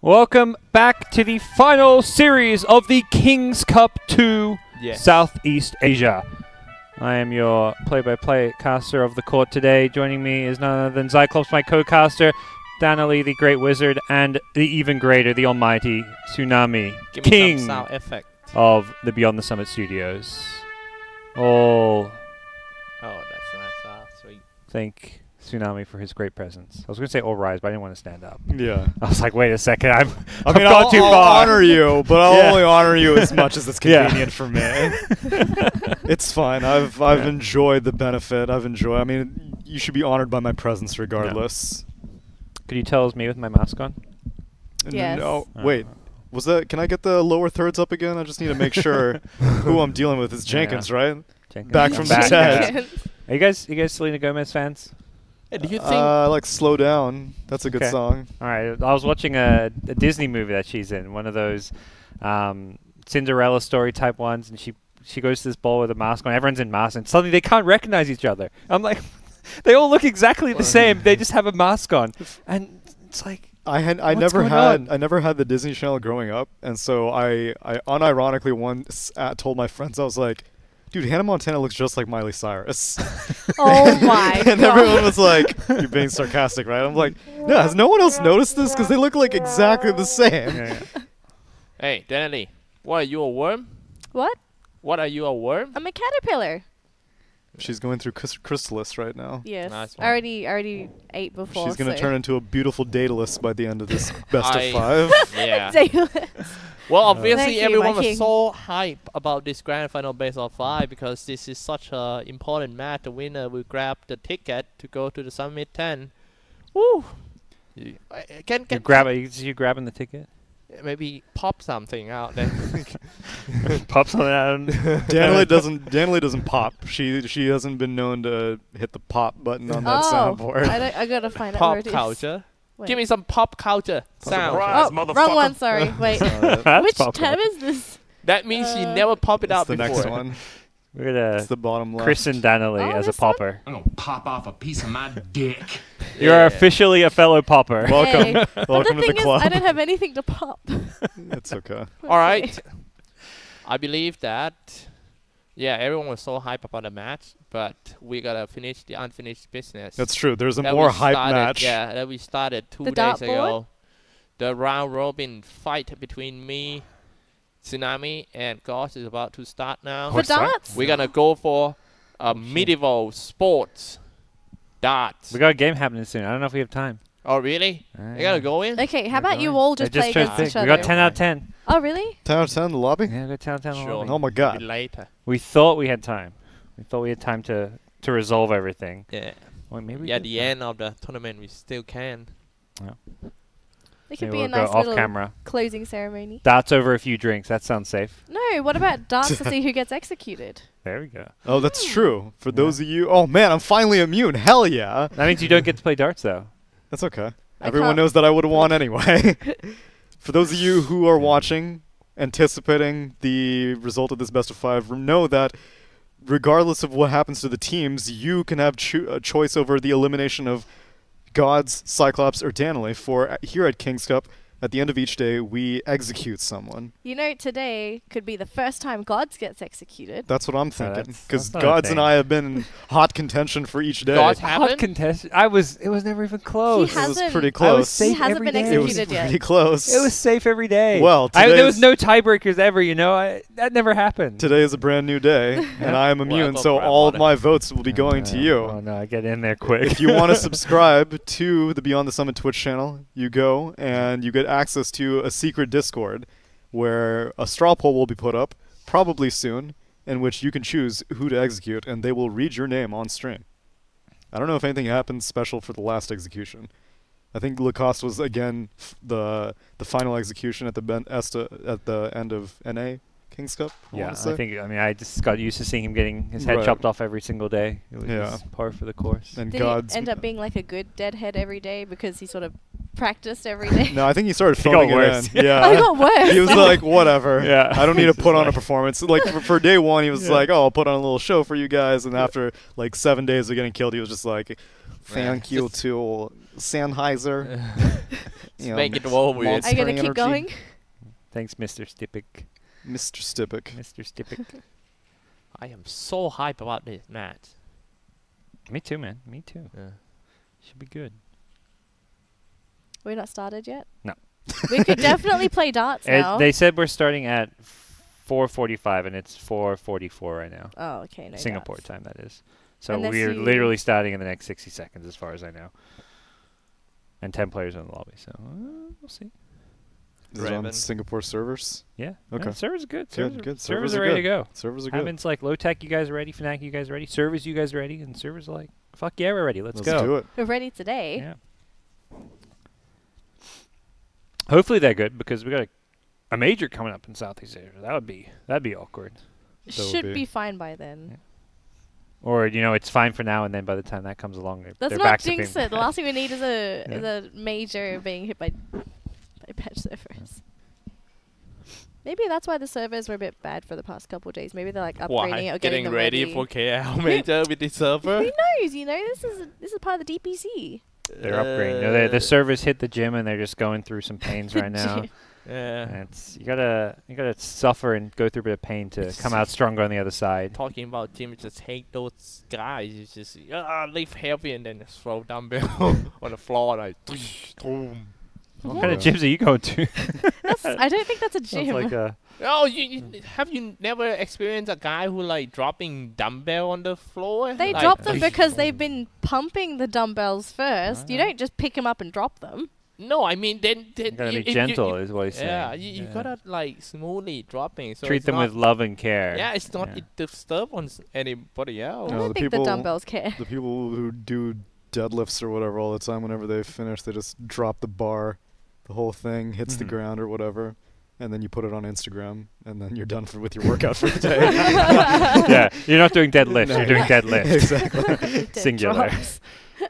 Welcome back to the final series of the King's Cup 2 Southeast Asia. I am your play-by-play caster of the court today. Joining me is none other than Xyclopzz, my co-caster, Danelie, the great wizard, and the even greater, the almighty Tsunami, king some sound effect of the Beyond the Summit studios. All that's nice. Sweet. thank Tsunami for his great presence. I was going to say all rise, but I didn't want to stand up. Yeah. I was like, wait a second, I've I mean, gone too far. I'll honor you, but I'll only honor you as much as it's convenient for me. Yeah. It's fine. I've enjoyed the benefit. I mean, you should be honored by my presence regardless. Could you tell it was me with my mask on? Yes. No, wait. Was that? Can I get the lower thirds up again? I just need to make sure who I'm dealing with is Jenkins, right? Jenkins. Back from the dead. Are you guys Selena Gomez fans? Hey, do you think? I like Slow Down. That's a good song. All right. I was watching a Disney movie that she's in, one of those Cinderella story type ones, and she goes to this ball with a mask on. Everyone's in masks, and suddenly they can't recognize each other. I'm like, they all look exactly the same. They just have a mask on, and it's like. I never had the Disney Channel growing up, and so I unironically once told my friends, I was like, dude, Hannah Montana looks just like Miley Cyrus. Oh my And God. everyone was like, you're being sarcastic, right? I'm like, no, has no one else noticed this? Because they look like exactly the same. Hey, Danelie, what are you, a worm? What? What are you, a worm? I'm a caterpillar. She's going through Chrysalis right now. Yes. Nice I already ate before. She's going to so. turn into a beautiful Daedalus by the end of this best of 5. Yeah. Daedalus. Well, obviously Thank you, everyone my was king. so hype about this grand final best of 5 because this is such an important match. The winner will grab the ticket to go to the Summit 10. Woo! You grabbing the ticket? Maybe pop something out there. Pop something out. Danelie doesn't pop. She hasn't been known to hit the pop button on that soundboard. I gotta find out Pop where it is. culture. Wait. Give me some pop culture sound. Oh, wrong one. Sorry. Wait. Which tab is this? That means you never pop it out the before. next one. We're gonna It's the bottom left. christen Danelie as a this one? popper. I'm gonna pop off a piece of my dick. You are officially a fellow popper. Welcome, Hey. But welcome the to thing the club. is, I don't have anything to pop. It's okay. All right. I believe that, everyone was so hyped about the match, but we gotta finish the unfinished business. That's true. There's a that more we hype started- match. Yeah, that we started 2 The days dartboard? ago. The round robin fight between me, Tsunami, and GoDz is about to start now. For darts? We're gonna go for a medieval sports darts. We got a game happening soon. I don't know if we have time. Oh, really? You gotta go in? Okay, how We're about you going. all just I play tried against to each think. other? We got 10 out of 10. Oh, really? 10 out of 10 in the lobby? Yeah, we got 10 out of 10 on the Sure. lobby. Oh my Maybe god. later. We thought we had time. We thought we had time to resolve everything. Yeah. Well, maybe At the end of the tournament, we still can. It could Maybe be a we'll go nice off little camera. closing ceremony. Darts over a few drinks. That sounds safe. No, what about darts to see who gets executed? There we go. Oh, that's true. For those of you... Oh, man, I'm finally immune. Hell yeah. That means you don't get to play darts, though. That's okay. I Everyone can't- knows that I would have won anyway. For those of you who are watching, anticipating the result of this best of 5, know that regardless of what happens to the teams, you can have a choice over the elimination of GoDz, Xyclopzz, or Danelie. For here at King's Cup, at the end of each day, we execute someone. You know, today could be the first time GoDz gets executed. That's what I'm thinking. that's Because not a GoDz thing. and I have been in hot contention for each day. GoDz Hot happened? contest. It was never even close. He It was hasn't- pretty I was close. safe He hasn't every been day. It was executed yet. pretty close. It was safe every day. Well, there was today's- no tiebreakers ever, you know. That never happened. Today is a brand new day, and I am Well, immune, go so grab all of water. my votes will be going to you. Oh no, I get in there quick. If you want to subscribe to the Beyond the Summit Twitch channel, you go and you get access to a secret Discord where a straw poll will be put up, probably soon, in which you can choose who to execute, and they will read your name on stream. I don't know if anything happened special for the last execution. I think Lacoste was again the final execution at the end of NA King's Cup. Yeah, I just got used to seeing him getting his head Right. chopped off every single day. It was Yeah. just par for the course. And Did GoDz he end up being like a good deadhead every day because he sort of practiced every day? No, I think he started It got phoning it worse. in. Yeah. Oh, it got worse. He was like, whatever. Yeah. I don't need to put on a performance. Like, for day one, he was Yeah. like, oh, I'll put on a little show for you guys. And after, like, 7 days of getting killed, he was just like, thank you to Sennheiser. you know, make it over with. monster Are you gonna energy. keep going? Thanks, Mr. Stipik. Mr. Stipik. Mr. Stipik. I am so hyped about this match. Me too, man. Me too. Yeah. Should be good. We're not started yet? No. We could definitely play darts now. They said we're starting at 4:45, and it's 4:44 right now. Oh, okay. No Singapore darts. time, that is. So Unless we're you- literally starting in the next 60 seconds, as far as I know. And 10 players in the lobby, so we'll see. Is it on Raven. Singapore servers? Yeah. Okay. Yeah, servers are good. Good, Servers Servers are are ready good. to go. Servers are good. Haven's like, Lotac, you guys ready? Fnatic, you guys ready? Servers, you guys ready? And servers are like, fuck yeah, we're ready. Let's go. do it. We're ready today. Yeah. Hopefully they're good, because we got a major coming up in Southeast Asia. That'd be awkward. That would Should be. be fine by then. Yeah. Or it's fine for now, and then by the time that comes along, Let's they're not back to jinx being it. The last thing we need is a Yeah. is a major being hit by patch servers. Maybe that's why the servers were a bit bad for the past couple of days. Maybe they're like upgrading Why? it or Getting them ready for KL major with the server? Who knows? This is part of the DPC. They're upgrading. No, the servers hit the gym, and they're just going through some pains right now. Yeah. And you gotta suffer and go through a bit of pain to come out stronger on the other side. Talking about gym, just hate those guys. You just lift heavy and then just throw dumbbell on the floor like. Boom. What kind of gyms are you going to? I don't think that's a Sounds gym. like a Oh, have you never experienced a guy who like dropping dumbbell on the floor? They like, drop them because they've been pumping the dumbbells first. You Ah. don't just pick them up and drop them. No, I mean then you gotta be if you- gentle, is what he's saying. Yeah, you gotta like smoothly dropping. So treat it's them not- with love and care. Yeah, it's not Yeah. it disturb on anybody else. I No, don't the think the people- dumbbells care. The people who do deadlifts or whatever all the time, whenever they finish, they just drop the bar, the whole thing hits the Mhm. ground or whatever, and then you put it on Instagram, and then you're done with your workout for the day. Yeah, you're not doing deadlifts. No. You're doing deadlift. Exactly. Dead Singular. drops.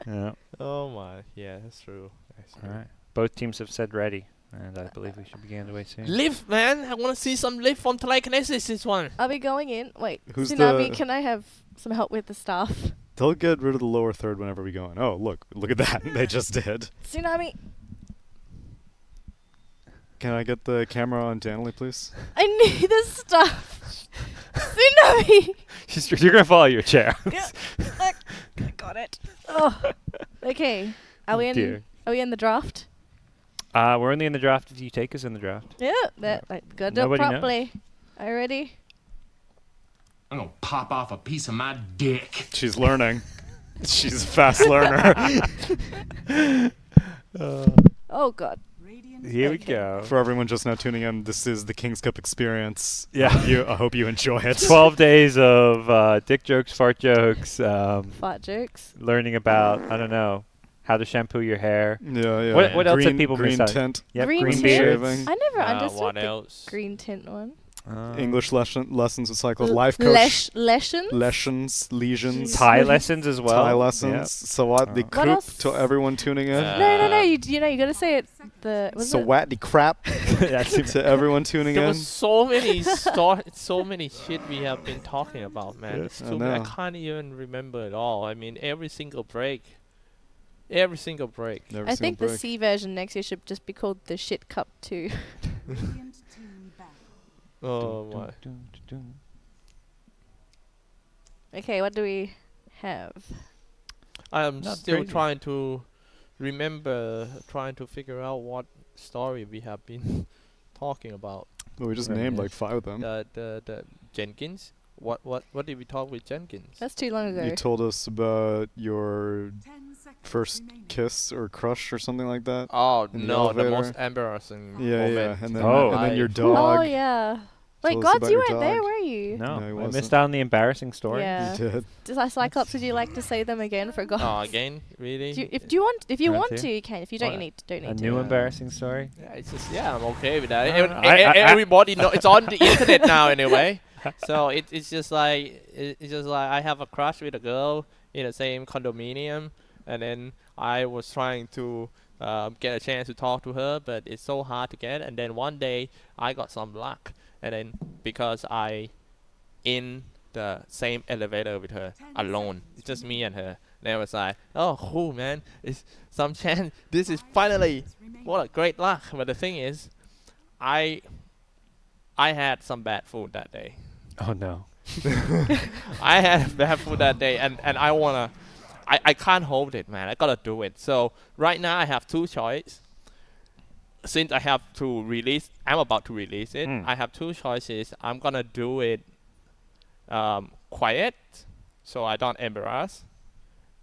Yeah. Oh my, yeah, that's true. That's All true. right. Both teams have said ready, and I believe we should begin underway soon. Lift, man! I want to see some lift from telekinesis. This one. Are we going in? Wait, Who's Tsunami, the- can I have some help with the staff? They'll get rid of the lower third whenever we go in. Oh, look at that. They just did. Tsunami, Can I get the camera on Danelie, please? I need the stuff. Tsunami! You're gonna follow your chair. I got it. Oh. Okay. Are we in? Dear. Are we in the draft? We're only in the draft if you take us in the draft. Yeah. That got it Nobody knows. properly. Are you ready? I'm gonna pop off a piece of my dick. She's learning. She's a fast learner. Oh God. Here we go. For everyone just now tuning in, this is the King's Cup experience. Yeah. I hope you enjoy it. 12 days of dick jokes, fart jokes, Fart jokes. learning about, I don't know, how to shampoo your hair. Yeah. What else have people green missed out? tint, Yep, Green green tint. beards. shaving, I never understood What the else? green tint one. English lessons with Cyclopzz, life coach, Lessons? lesions, Thai lessons as well. Thai lessons. Yep. Sawat the What coop else? to everyone tuning in. No. You gotta say it. Was it? Sawat the crap That's to everyone tuning There in. was so many so many shit we have been talking about, man. Yeah, It's I too many. I know. can't even remember it all. I mean, every single break. Every single break. Never I seen think a the break. C version next year should just be called the Shit Cup 2. Oh my. Okay, what do we have? I am Not still crazy. trying to remember, trying to figure out what story we have been talking about. Well, we just Right, named yes. like 5 of them. The Jenkins. What did we talk with Jenkins? That's too long ago. You told us about your first kiss or crush or something like that. Oh in the no, the most elevator. embarrassing Yeah, moment. and then, Oh. and then your Life. dog. Oh yeah. Wait, Tell us Gods, about you your weren't there, dog. were you? No, No, he I wasn't. missed out on the embarrassing story. Yeah. You did. Cyclops, would you like to say them again for Gods? Oh, again, really? If you want Want to, you can. If you don't, What? you need to. Don't A need new to. embarrassing story. Yeah, it's just I'm okay with that. I- Everybody know it's on the internet now anyway. So it's just like I have a crush with a girl in the same condominium, and then I was trying to get a chance to talk to her, but it's so hard to get. And then one day I got some luck, and then because I in the same elevator with her alone, it's just me and her, Then I was like, oh, cool, man. It's some chance. This is finally what a great luck. But the thing is, I had some bad food that day. Oh no. I had bad food that day, and I can't hold it, man. I gotta do it. So right now I have two choices. Since I have to release, I'm about to release it. I have two choices. I'm gonna do it quiet, so I don't embarrass.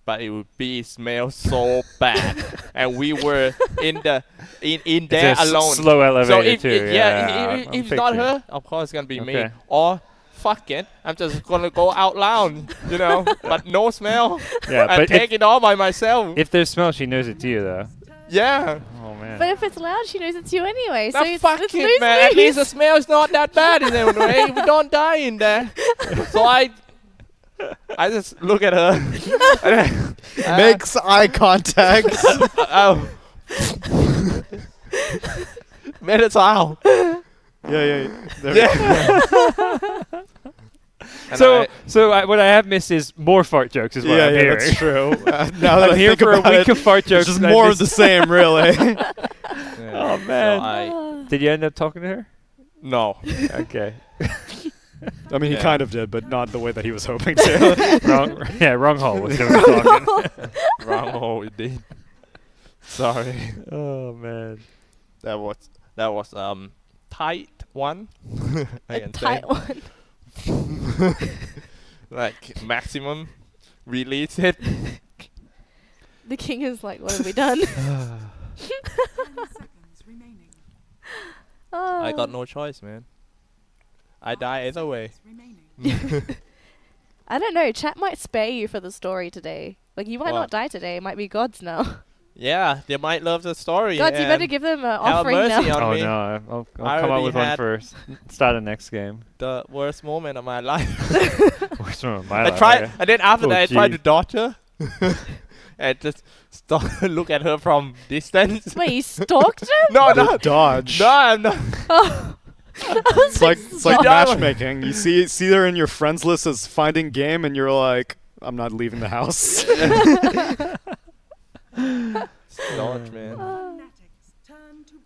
But it would be smell so bad, and we were in there alone. Slow elevator so if, too. if it's not her, of course it's gonna be me. Or fuck it, I'm just gonna go out loud, you know, but no smell. Yeah, and but take it all by myself. If there's smell, she knows it's you though. Yeah. Oh man. But if it's loud, she knows it's you anyway. Now So fuck it's it, man. At least the smell's not that bad in there, right? We don't die in there. So I just look at her. Makes eye contact. Minutes out. Yeah. There So what I have missed is more fart jokes. Is what I'm hearing. that's true. Now that I'm I here think for a about week it, of fart jokes. it's just and I more of missed- the same, really. Oh man. Did you end up talking to her? No. Okay. I mean, he kind of did, but not the way that he was hoping to. wrong hole was doing the talking. Wrong hole indeed. Sorry. Oh man. That was tight one. I can say. tight one. Like maximum release it. The king is like, what have we done? I got no choice, man. I die either way. I don't know. Chat might spare you for the story today. Like, you might not die today. It might be GoDz now. Yeah, they might love the story. GoDz, you better give them an have offering mercy now. on Oh me. no, I'll I come up already with one had first. Start the next game. The worst moment of my life. Worst one of my I life, tried, okay. and then after Oh, that, I tried to jeez. dodge her. And just look at her from distance. Wait, you stalked him? No, no, Dodge. no, I'm not. Oh. It's like Stop. matchmaking. You see her in your friends list as finding game, and you're like, I'm not leaving the house. Dodge, man.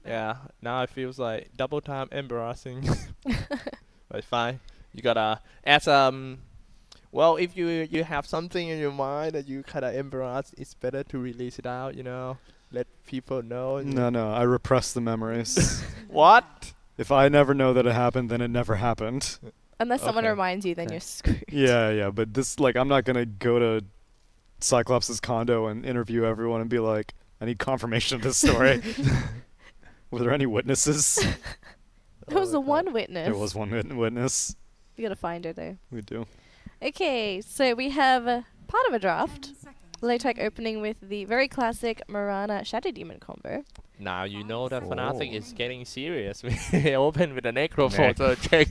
Yeah, now it feels like double time embarrassing. But it's fine. You gotta well, if you have something in your mind that you kind of embarrass, it's better to release it out, you know. Let people know. No, I repress the memories. What? If I never know that it happened, then it never happened. Unless someone Okay. reminds you, then you're screwed. Yeah, but this, like, I'm not gonna go to Xyclopzz' condo and interview everyone and be like, I need confirmation of this story. Were there any witnesses? There was the one witness. There was one witness. You gotta find her though. We do. Okay, so we have part of a draft. Lotac opening with the very classic Mirana Shadow Demon combo. Now you know that Fnatic is getting serious. We open with a Necrophore, so check.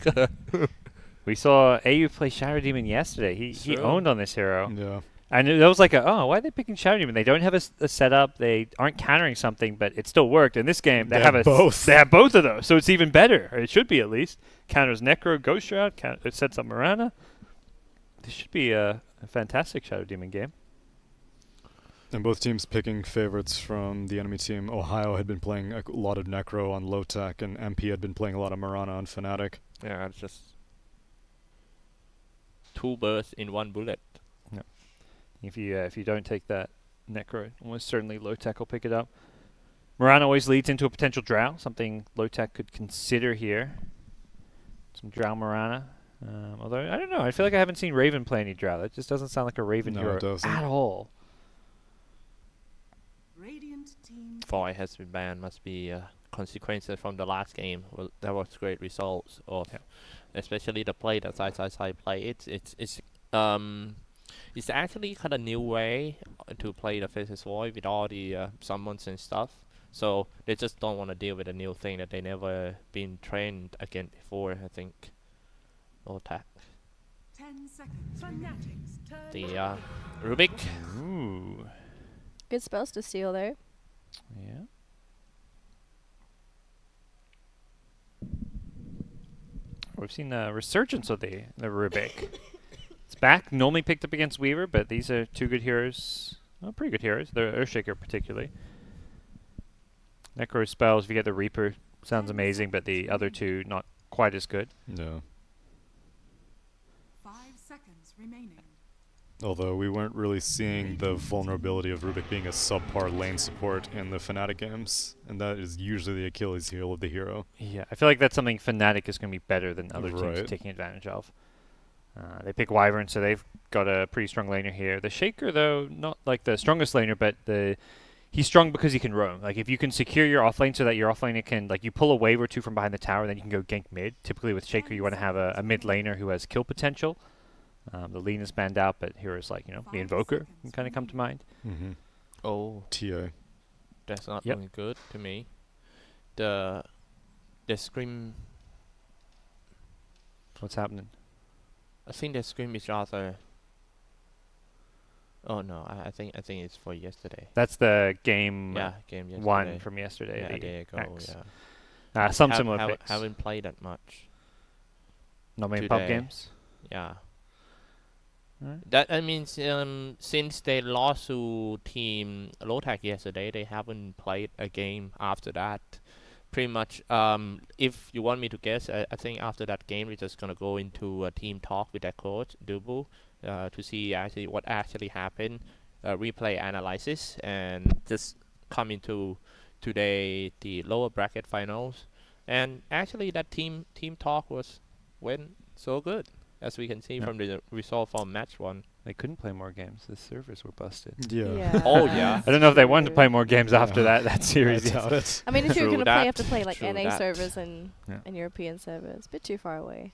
We saw AU play Shadow Demon yesterday. He True. owned on this hero. Yeah. And that was like, why are they picking Shadow Demon? They don't have a setup. They aren't countering something, but it still worked. In this game, they have both. They have both of those, so it's even better. Or it should be at least. Counters Necro, Ghost Shroud. It sets up Mirana. This should be a fantastic Shadow Demon game. And both teams picking favorites from the enemy team. Ohio had been playing a lot of Necro on Lotac, and MP had been playing a lot of Mirana on Fnatic. Yeah, it's just 2 birds in 1 bullet. If you don't take that Necro, almost certainly Lotac will pick it up. Mirana always leads into a potential Drow, something Lotac could consider here. Some Drow Mirana. Although, I don't know, I feel like I haven't seen Raven play any Drow. That just doesn't sound like a Raven No, hero it doesn't. at all. Foy has been banned. Must be consequences from the last game. Well, that was great results of, especially the play that Xyclopzz play. It's actually kind of new way to play the Faceless Void with all the summons and stuff. So they just don't want to deal with a new thing that they never been trained against before. I think. Lotac. 10 seconds. Fanatics. The Rubik. Ooh. Good spells to steal though. Yeah. We've seen a resurgence of the Rubik. It's back. Normally picked up against Weaver, but these are two good heroes. Well, pretty good heroes. The Earthshaker particularly. Necro spells, if you get the Reaper, sounds amazing, but the other two not quite as good. No. 5 seconds remaining. Although we weren't really seeing the vulnerability of Rubik being a subpar lane support in the Fnatic games, and that is usually the Achilles heel of the hero. Yeah, I feel like that's something Fnatic is going to be better than other teams Right. taking advantage of. They pick Wyvern, so they've got a pretty strong laner here. The Shaker, though, not like the strongest laner, but he's strong because he can roam. Like, if you can secure your offlane so that your offlaner can, like, you pull a wave or two from behind the tower, then you can go gank mid. Typically with Shaker, you want to have a mid laner who has kill potential. The lean is banned out, but heroes like, you know, the Invoker can kind of come to mind. Mm-hmm. Oh, TA. that's not Yep. looking good to me. The scream. What's happening? I think the scream is rather. Oh no, I think it's for yesterday. That's the game Yeah, game yesterday. 1 from yesterday. Yeah, the there you go. X. Yeah. Some similar picks. Haven't played that much. Not many pub today. games. Yeah. Alright. That means since they lost to Team Lotac yesterday, they haven't played a game after that. Pretty much, if you want me to guess, I think after that game, we're just gonna go into a team talk with their coach, Dubu, to see actually what actually happened, replay analysis, and just come into today the lower bracket finals. And actually, that team talk went so good, as we can see Yeah. from the result from match 1. They couldn't play more games. The servers were busted. Yeah. Oh, yeah. I don't know if they wanted to True. play more games after Yeah. that I series. doubt it. I mean, if you're True going to play, you have that. to play like True NA that. servers and Yeah. European servers. Bit too far away.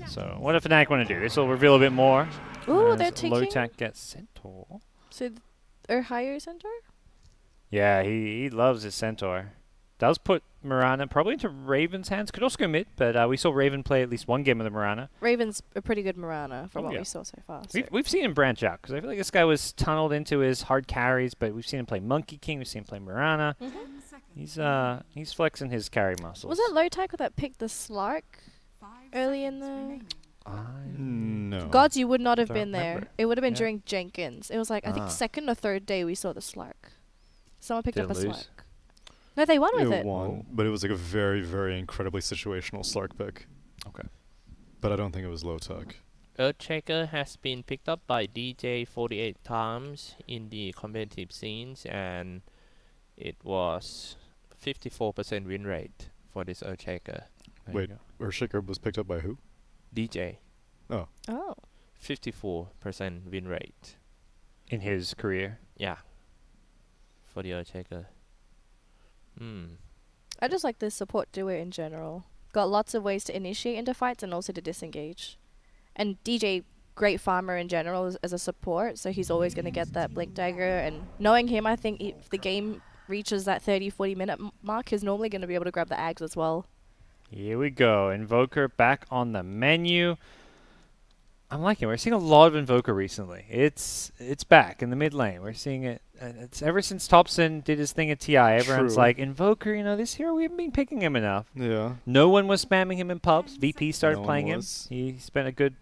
So what if Fnatic want to do? This will reveal a bit more. Ooh, as they're taking. Lotac gets Centaur. So, Ohio Center? Yeah, he loves his Centaur. Does put Mirana probably into Raven's hands. Could also go mid, but we saw Raven play at least one game of the Mirana. Raven's a pretty good Mirana from Oh, what yeah. we saw so far. So. We've seen him branch out, because I feel like this guy was tunneled into his hard carries, but we've seen him play Monkey King, we've seen him play Mirana. 10 seconds. He's flexing his carry muscles. Was it Lotac that picked the Slark 5 early in seconds the... remaining. No. GoDz, you would not have Don't been there. remember. It would have been Yeah. during Jenkins. It was like, I think, Ah. second or third day we saw the Slark. Someone picked Did up it a lose? Slark. No, they won with It it. won, but it was like a very, very incredibly situational Slark pick. Okay. But I don't think it was Lotac. Earthshaker has been picked up by DJ 48 times in the competitive scenes, and it was 54% win rate for this Earthshaker. There you Wait. go. Earthshaker was picked up by who? DJ, Oh. Oh. 54% win rate. In his career. Yeah, for the Earthshaker. I just like this support duo in general. Got lots of ways to initiate into fights and also to disengage. And DJ, great farmer in general as a support, so he's always going to get that blink dagger. And knowing him, I think if the game reaches that 30-40 minute mark, he's normally going to be able to grab the Ags as well. Here we go. Invoker back on the menu. I'm liking it. We're seeing a lot of Invoker recently. It's back in the mid lane. We're seeing it. It's ever since Thompson did his thing at TI. Everyone's True. like, Invoker, you know, this hero, we haven't been picking him enough. Yeah. No one was spamming him in pubs. VP started No one playing him. was. He spent a good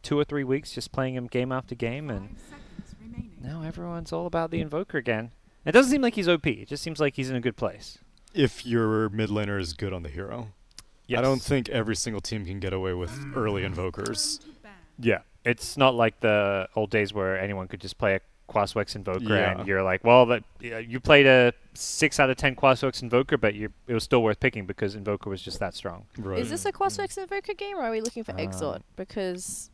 2 or 3 weeks just playing him game after game, and 5 seconds remaining. now everyone's all about the Invoker again. It doesn't seem like he's OP. It just seems like he's in a good place. If your mid laner is good on the hero. I don't think every single team can get away with early invokers. Turn to ban. Yeah, it's not like the old days where anyone could just play a Quaswex Invoker Yeah. and you're like, well, you played a 6 out of 10 Quaswex Invoker, but it was still worth picking because Invoker was just that strong. Right. Is this a Quaswex Invoker game, or are we looking for Exort? Because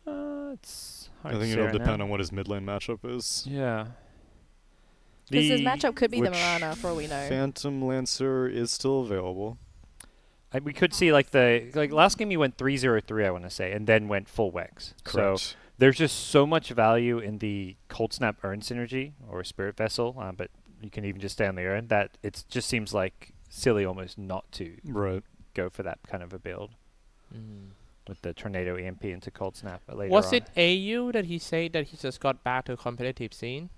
It's hard I to think say it'll right depend now. on what his mid lane matchup is. Yeah. his matchup could be the which Mirana, for all we know. Phantom Lancer is still available. We could see like last game he went 3-0-3, I want to say, and then went full Wex. So Correct. there's just so much value in the Cold Snap Urn synergy or Spirit Vessel, but you can even just stay on the Urn, that it just seems like silly almost not to Right. go for that kind of a build with the Tornado EMP into Cold Snap later Was on. it AU that he said that he just got back to competitive scene?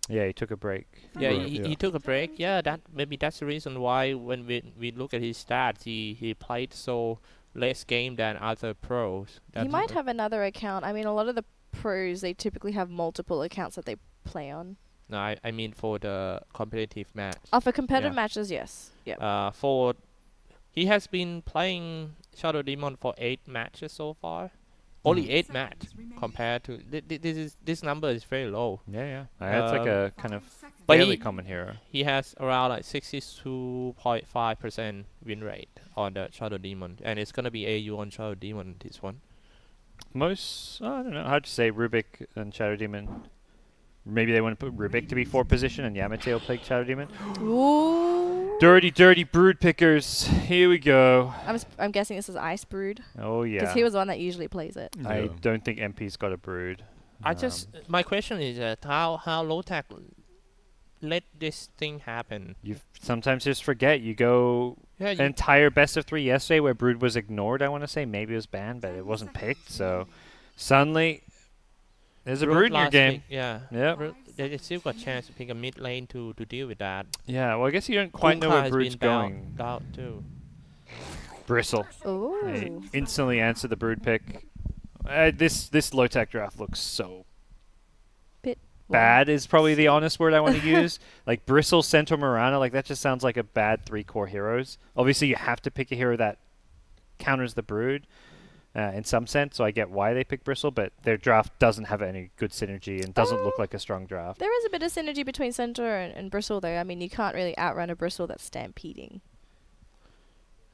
Yeah, he took a break. Yeah, Right, he, yeah. he took a break. Yeah, maybe that's the reason why when we look at his stats, he played so less game than other pros. He might have another account. I mean, a lot of the pros, they typically have multiple accounts that they play on. No, I mean for the competitive match. Oh, for competitive matches, yes. Yep. He has been playing Shadow Demon for 8 matches so far. Only 8 matches compared to this number is very low. Yeah. It's like a kind of but fairly common hero. He has around like 62.5% win rate on the Shadow Demon, and it's gonna be AU on Shadow Demon this one. Most I don't know how'd you say Rubik and Shadow Demon. Maybe they want to put Rubik to be 4th position and Yamate will play Shadow Demon. Ooh. Dirty brood pickers. Here we go. I'm guessing this is Ice Brood. Oh yeah. Because he was the one that usually plays it. Yeah. I don't think MP's got a brood. My question is how Lotac let this thing happen. You sometimes just forget. You go an entire best of 3 yesterday where brood was ignored. I want to say maybe it was banned, but it wasn't picked. So suddenly there's a brood in your game. They still got a chance to pick a mid lane to deal with that. Yeah, well I guess you don't quite know where brood's going. Out too. Bristle. Ooh. They instantly answer the brood pick. This Lotac draft looks so bad is probably the honest word I want to use. Like Bristle, Centaur, Mirana, like that just sounds like a bad 3 core heroes. Obviously you have to pick a hero that counters the brood in some sense, so I get why they pick Bristle, but their draft doesn't have any good synergy and doesn't look like a strong draft. There is a bit of synergy between Centaur and Bristle though. I mean, you can't really outrun a Bristle that's stampeding.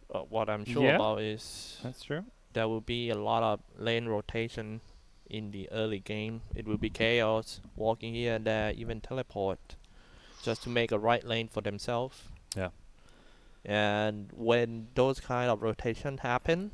What I'm sure about is that's true. There will be a lot of lane rotation in the early game. It will be chaos, walking here and there, even teleport, just to make a right lane for themselves. Yeah. And when those kind of rotation happen,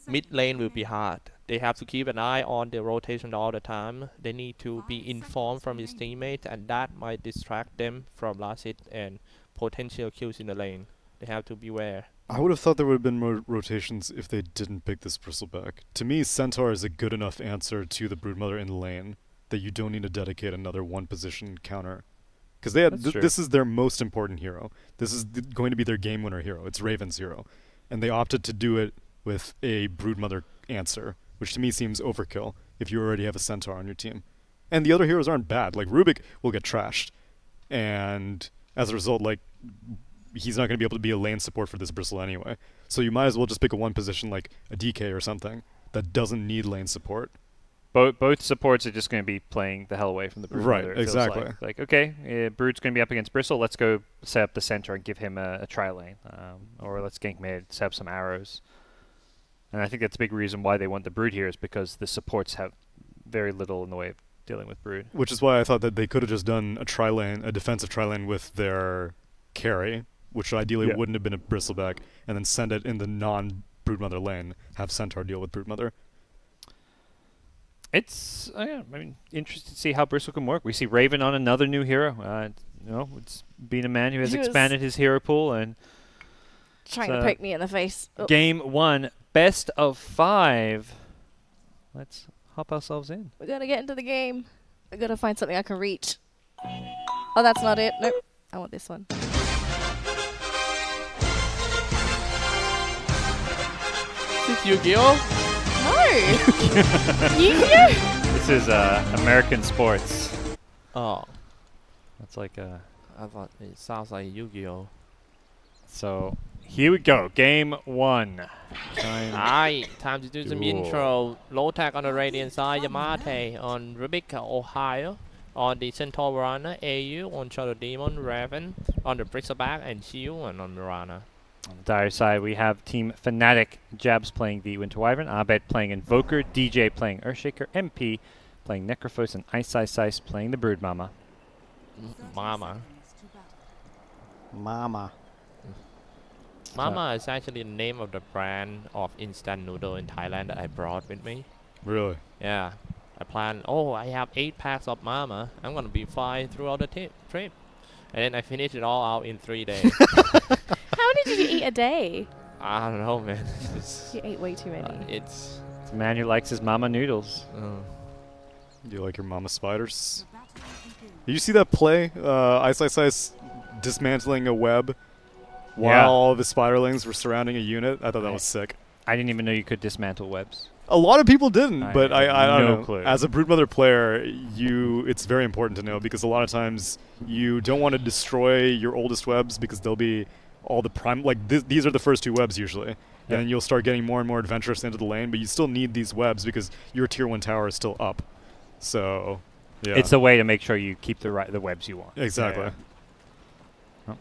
mid lane will be hard. They have to keep an eye on the rotation all the time. They need to be informed from his teammates, and that might distract them from last hit and potential kills in the lane. They have to beware. I would have thought there would have been more rotations if they didn't pick this Bristleback. To me, Centaur is a good enough answer to the Broodmother in the lane that you don't need to dedicate another 1 position counter. Because they had this is their most important hero. This is going to be their game winner hero. It's Raven's hero. And they opted to do it with a Broodmother answer, which to me seems overkill if you already have a Centaur on your team. And the other heroes aren't bad. Like, Rubik will get trashed. And as a result, like, he's not going to be able to be a lane support for this Bristle anyway. So you might as well just pick a 1 position like a DK or something that doesn't need lane support. Both supports are just going to be playing the hell away from the Brood. Right, exactly. Like okay, Brood's going to be up against Bristle. Let's go set up the center and give him a tri-lane. Or let's gank mid, set up some arrows. And I think that's a big reason why they want the Brood here is because the supports have very little in the way of dealing with Brood. Which is why I thought that they could have just done a tri-lane, a defensive tri-lane with their carry, which ideally wouldn't have been a Bristleback, and then send it in the non-Broodmother lane, have Centaur deal with Broodmother. It's, I mean, interested to see how Bristle can work. We see Raven on another new hero. It's been a man who has expanded his hero pool and trying to poke me in the face. Game 1, best of 5. Let's hop ourselves in. We gotta get into the game. We gotta find something I can reach. Oh, that's not it. Nope. I want this one. Is this Yu-Gi-Oh? No! Yu-Gi-Oh? This is American sports. Oh. That's like a... I thought it sounds like Yu-Gi-Oh. So, here we go. Game 1. Time to do some intro. Lotac on the Radiant side, Yamate on Rubik, Ohio. On the Centaur Mirana, AU on Shadow Demon, Raven. On the Bristleback and Shield, and on Mirana. On the dire side, we have Team Fnatic, Jabs playing the Winter Wyvern, Abed playing Invoker, DJ playing Earthshaker, MP playing Necrophos, and Ice playing the Brood Mama. Mama is actually the name of the brand of instant noodle in Thailand that I brought with me. Really? Yeah. I plan, I have 8 packs of Mama. I'm going to be fine throughout the trip. And then I finished it all out in 3 days. How many did you eat a day? I don't know, man. You ate way too many. It's a man who likes his mama noodles. Do you like your mama spiders? Did you see that play? Ice dismantling a web while all the spiderlings were surrounding a unit. I thought that was sick. I didn't even know you could dismantle webs. A lot of people didn't, but I don't know. Clue. As a Broodmother player, it's very important to know because a lot of times you don't want to destroy your oldest webs because they'll be all the prime. Like these are the first 2 webs usually, and you'll start getting more and more adventurous into the lane. But you still need these webs because your tier 1 tower is still up. So, yeah, it's a way to make sure you keep the webs you want. Exactly. Yeah.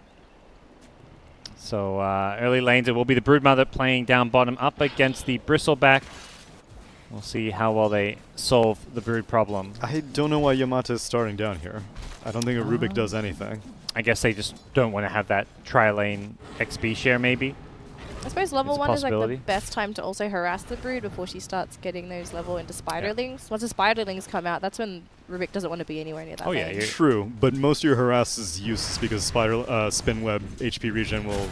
So early lanes, it will be the Broodmother playing down bottom up against the Bristleback. We'll see how well they solve the Brood problem. I don't know why Yamata is starting down here. I don't think a Rubik does anything. I guess they just don't want to have that tri-lane XP share, maybe. I suppose level 1 is like the possibility. best time to also harass the Brood before she starts getting those level into spiderlings. Once the spiderlings come out, that's when Rubik doesn't want to be anywhere near that lane. True, but most of your harass is useless because spin web HP regen will,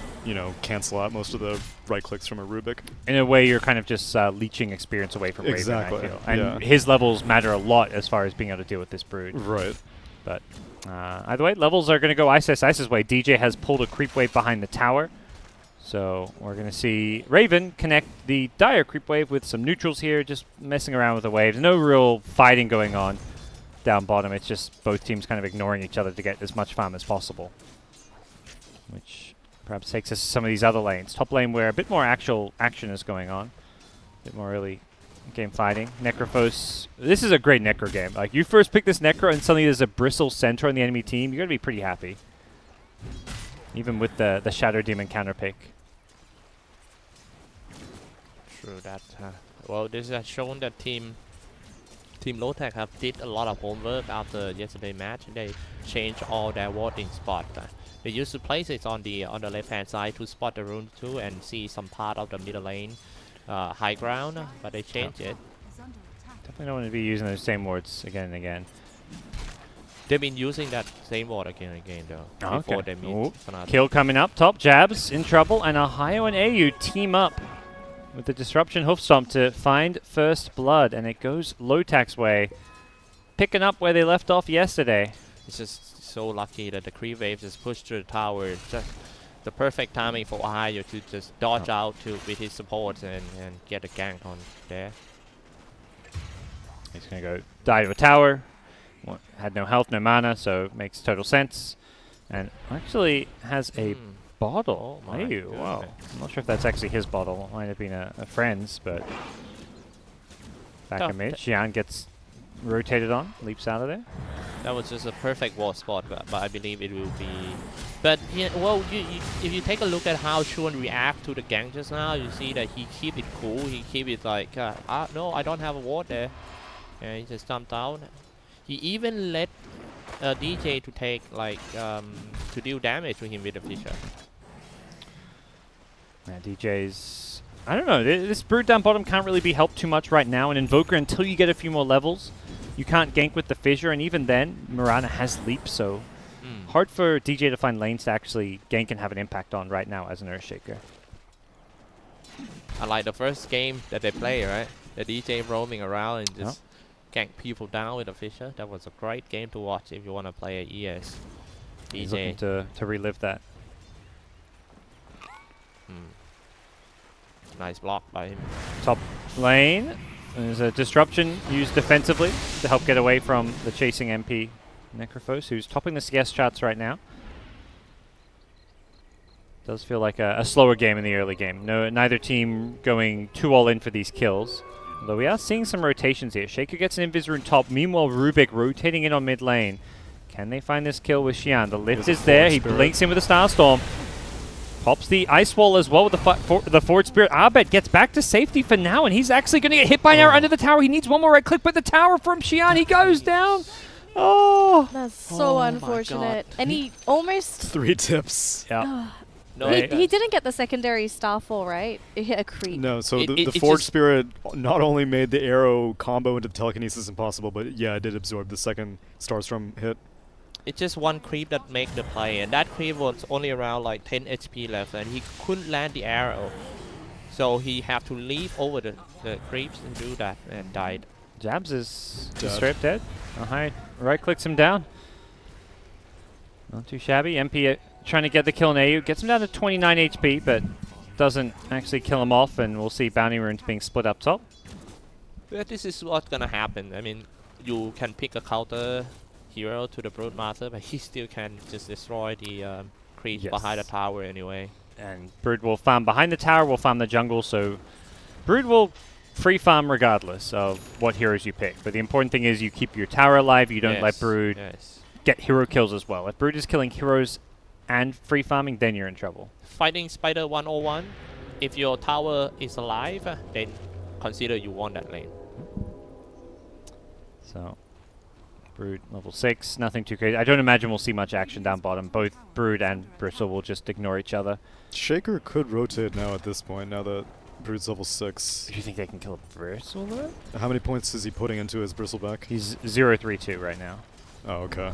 cancel out most of the right clicks from a Rubik. In a way, you're kind of just leeching experience away from Raven, I feel. And yeah. his levels matter a lot as far as being able to deal with this Brood. Right. But either way, levels are going to go Ice's way. DJ has pulled a creep wave behind the tower. So we're going to see Raven connect the Dire creep wave with some neutrals here, just messing around with the waves. No real fighting going on down bottom. It's just both teams kind of ignoring each other to get as much farm as possible, which perhaps takes us to some of these other lanes. Top lane where a bit more actual action is going on, a bit more early game fighting. Necrophos. This is a great Necro game. Like, you first pick this Necro and suddenly there's a Bristle Centaur on the enemy team. You're going to be pretty happy, even with the Shadow Demon counter pick. True that. Well, this has shown that Team Lotac have did a lot of homework after yesterday's match. They changed all their warding spot. They used to place it on the left hand side to spot the rune 2 and see some part of the middle lane high ground, but they changed it. Definitely don't want to be using those same wards again and again. They've been using that same ward again and again though. Before they meet Fnatic. Kill coming up top. Jabs in trouble, and Ohio and AU team up with the Disruption Hoofstomp to find first blood, and it goes Lotac's way, picking up where they left off yesterday. It's just so lucky that the creep wave just pushed through the tower. It's just the perfect timing for Ohio to just dodge out with his support and get a gank on there. He's going to go die to a tower. Had no health, no mana, so it makes total sense. And actually has a bottle. Oh my goodness. Wow. I'm not sure if that's actually his bottle. Might have been a friend's, but back in mid. Xian gets rotated on, leaps out of there. That was just a perfect wall spot, but I believe it will be. But yeah, well, if you take a look at how Shun react to the gank just now, you see that he keep it cool. He keep it like, no, I don't have a ward there, and he just jumped down. He even let DJ to take like to deal damage to him with the Fisher. Yeah, DJ's... I don't know. This Brood down bottom can't really be helped too much right now. And Invoker, until you get a few more levels, you can't gank with the Fissure. And even then, Mirana has Leap, so hard for DJ to find lanes to actually gank and have an impact on right now as an Earthshaker. I like the first game that they play, right? The DJ roaming around and just gank people down with a Fissure. That was a great game to watch if you want to play at ES. He's looking to relive that. Nice block by him. Top lane. There's a disruption used defensively to help get away from the chasing MP Necrophos, who's topping the CS charts right now. Does feel like a slower game in the early game. Neither team going too all in for these kills. Although we are seeing some rotations here. Shaker gets an Invis rune top. Meanwhile, Rubik rotating in on mid lane. Can they find this kill with Xian? The lift is there. He blinks in with a Starstorm. Pops the Ice Wall as well with the Forward Spirit. Abed gets back to safety for now, and he's actually going to get hit by an arrow under the tower. He needs one more right click, but the tower from Xian, he goes down. Oh, that's so unfortunate. And he almost 3 tips. Yeah. No, he didn't get the secondary Starfall, right? It hit a creep. No, so the Forward Spirit not only made the arrow combo into the telekinesis impossible, but yeah, it did absorb the second Starstorm hit. It's just one creep that make the play, and that creep was only around like 10 HP left, and he couldn't land the arrow. So he had to leap over the creeps and do that, and died. Jabs is straight up dead. Right clicks him down. Not too shabby. MP trying to get the kill on AU. Gets him down to 29 HP, but doesn't actually kill him off, and we'll see bounty runes being split up top. But this is what's gonna happen. I mean, you can pick a counter hero to the Broodmaster, but he still can just destroy the creeps behind the tower anyway. And Brood will farm behind the tower, will farm the jungle, so Brood will free farm regardless of what heroes you pick. But the important thing is you keep your tower alive, you don't let Brood get hero kills as well. If Brood is killing heroes and free farming, then you're in trouble. Fighting Spider 101, if your tower is alive, then consider you won that lane. So, Brood level 6, nothing too crazy. I don't imagine we'll see much action down bottom. Both Brood and Bristle will just ignore each other. Shaker could rotate now at this point, now that Brood's level 6. Do you think they can kill Bristle though? How many points is he putting into his Bristleback? He's 0-3-2 right now. Oh, okay.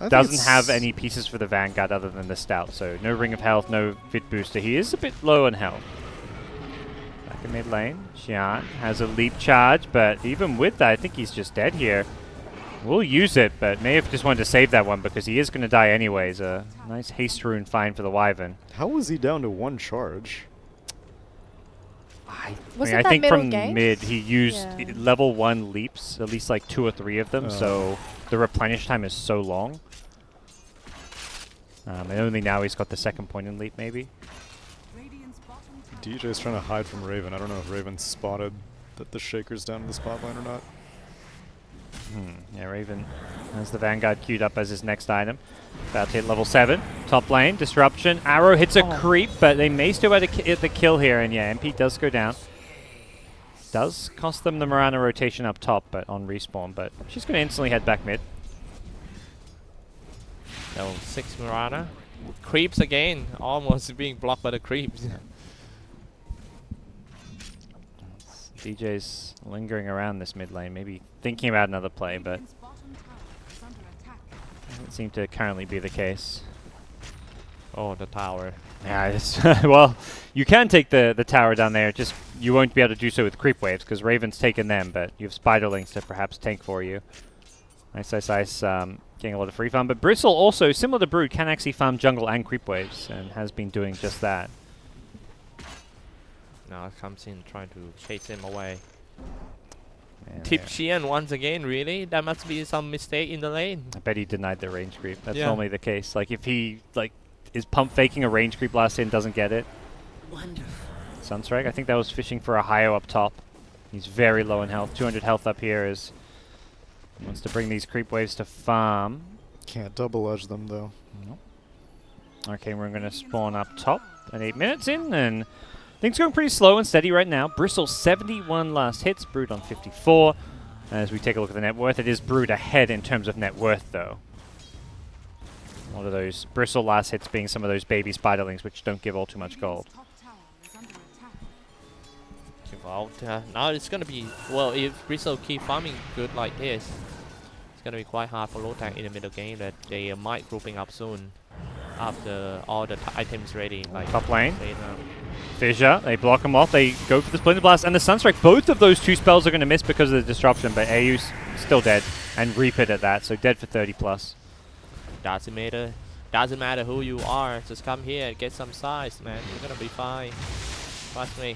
Doesn't have any pieces for the Vanguard other than the Stout, so no Ring of Health, no Fit Booster. He is a bit low on health. Back in mid lane, Xian has a leap charge, but even with that, I think he's just dead here. We'll use it, but may have just wanted to save that one because he is going to die anyways. A nice haste rune find for the Wyvern. How was he down to 1 charge? I think from mid he used level 1 leaps, at least like 2 or 3 of them, so the replenish time is so long. And only now he's got the second point in leap maybe. DJ's trying to hide from Raven. I don't know if Raven spotted that the Shaker's down in the spot line or not. Yeah, Raven has the Vanguard queued up as his next item. About to hit level 7. Top lane, Disruption. Arrow hits a creep, but they may still hit the kill here. And yeah, MP does go down. Does cost them the Mirana rotation up top, but on respawn. But she's going to instantly head back mid. Level 6 Mirana. Creeps again. Almost being blocked by the creeps. DJ's lingering around this mid lane, maybe thinking about another play, but doesn't seem to currently be the case. Oh, the tower. Yeah, it's well, you can take the tower down there, just you won't be able to do so with creep waves because Raven's taken them, but you have Spiderlings to perhaps tank for you. Nice, getting a lot of free farm, but Bristle also, similar to Brood, can actually farm jungle and creep waves, and has been doing just that. Now it comes in trying to chase him away. Man, Tip Xian once again, really? That must be some mistake in the lane. I bet he denied the range creep. That's normally the case. Like if he is pump faking a range creep last hit and doesn't get it. Wonderful. Sunstrike, I think that was fishing for a Hyo up top. He's very low in health. 200 health up here is wants to bring these creep waves to farm. Can't double edge them though. Nope. Okay, we're going to spawn up top at 8 minutes in, and things going pretty slow and steady right now. Bristle 71 last hits, Brood on 54. As we take a look at the net worth, it is Brood ahead in terms of net worth though. A lot of those Bristle last hits being some of those baby Spiderlings which don't give all too much gold. Well, now it's going to be, well, if Bristle keep farming good like this, it's going to be quite hard for Lotac in the middle game that they might grouping up soon after all the items ready. Like top lane. Fissure, they block him off, they go for the Splinter Blast and the Sunstrike. Both of those 2 spells are going to miss because of the disruption, but AU's still dead, and Reap it at that, so dead for 30 plus. Doesn't matter who you are, just come here and get some size, man. You're going to be fine. Trust me.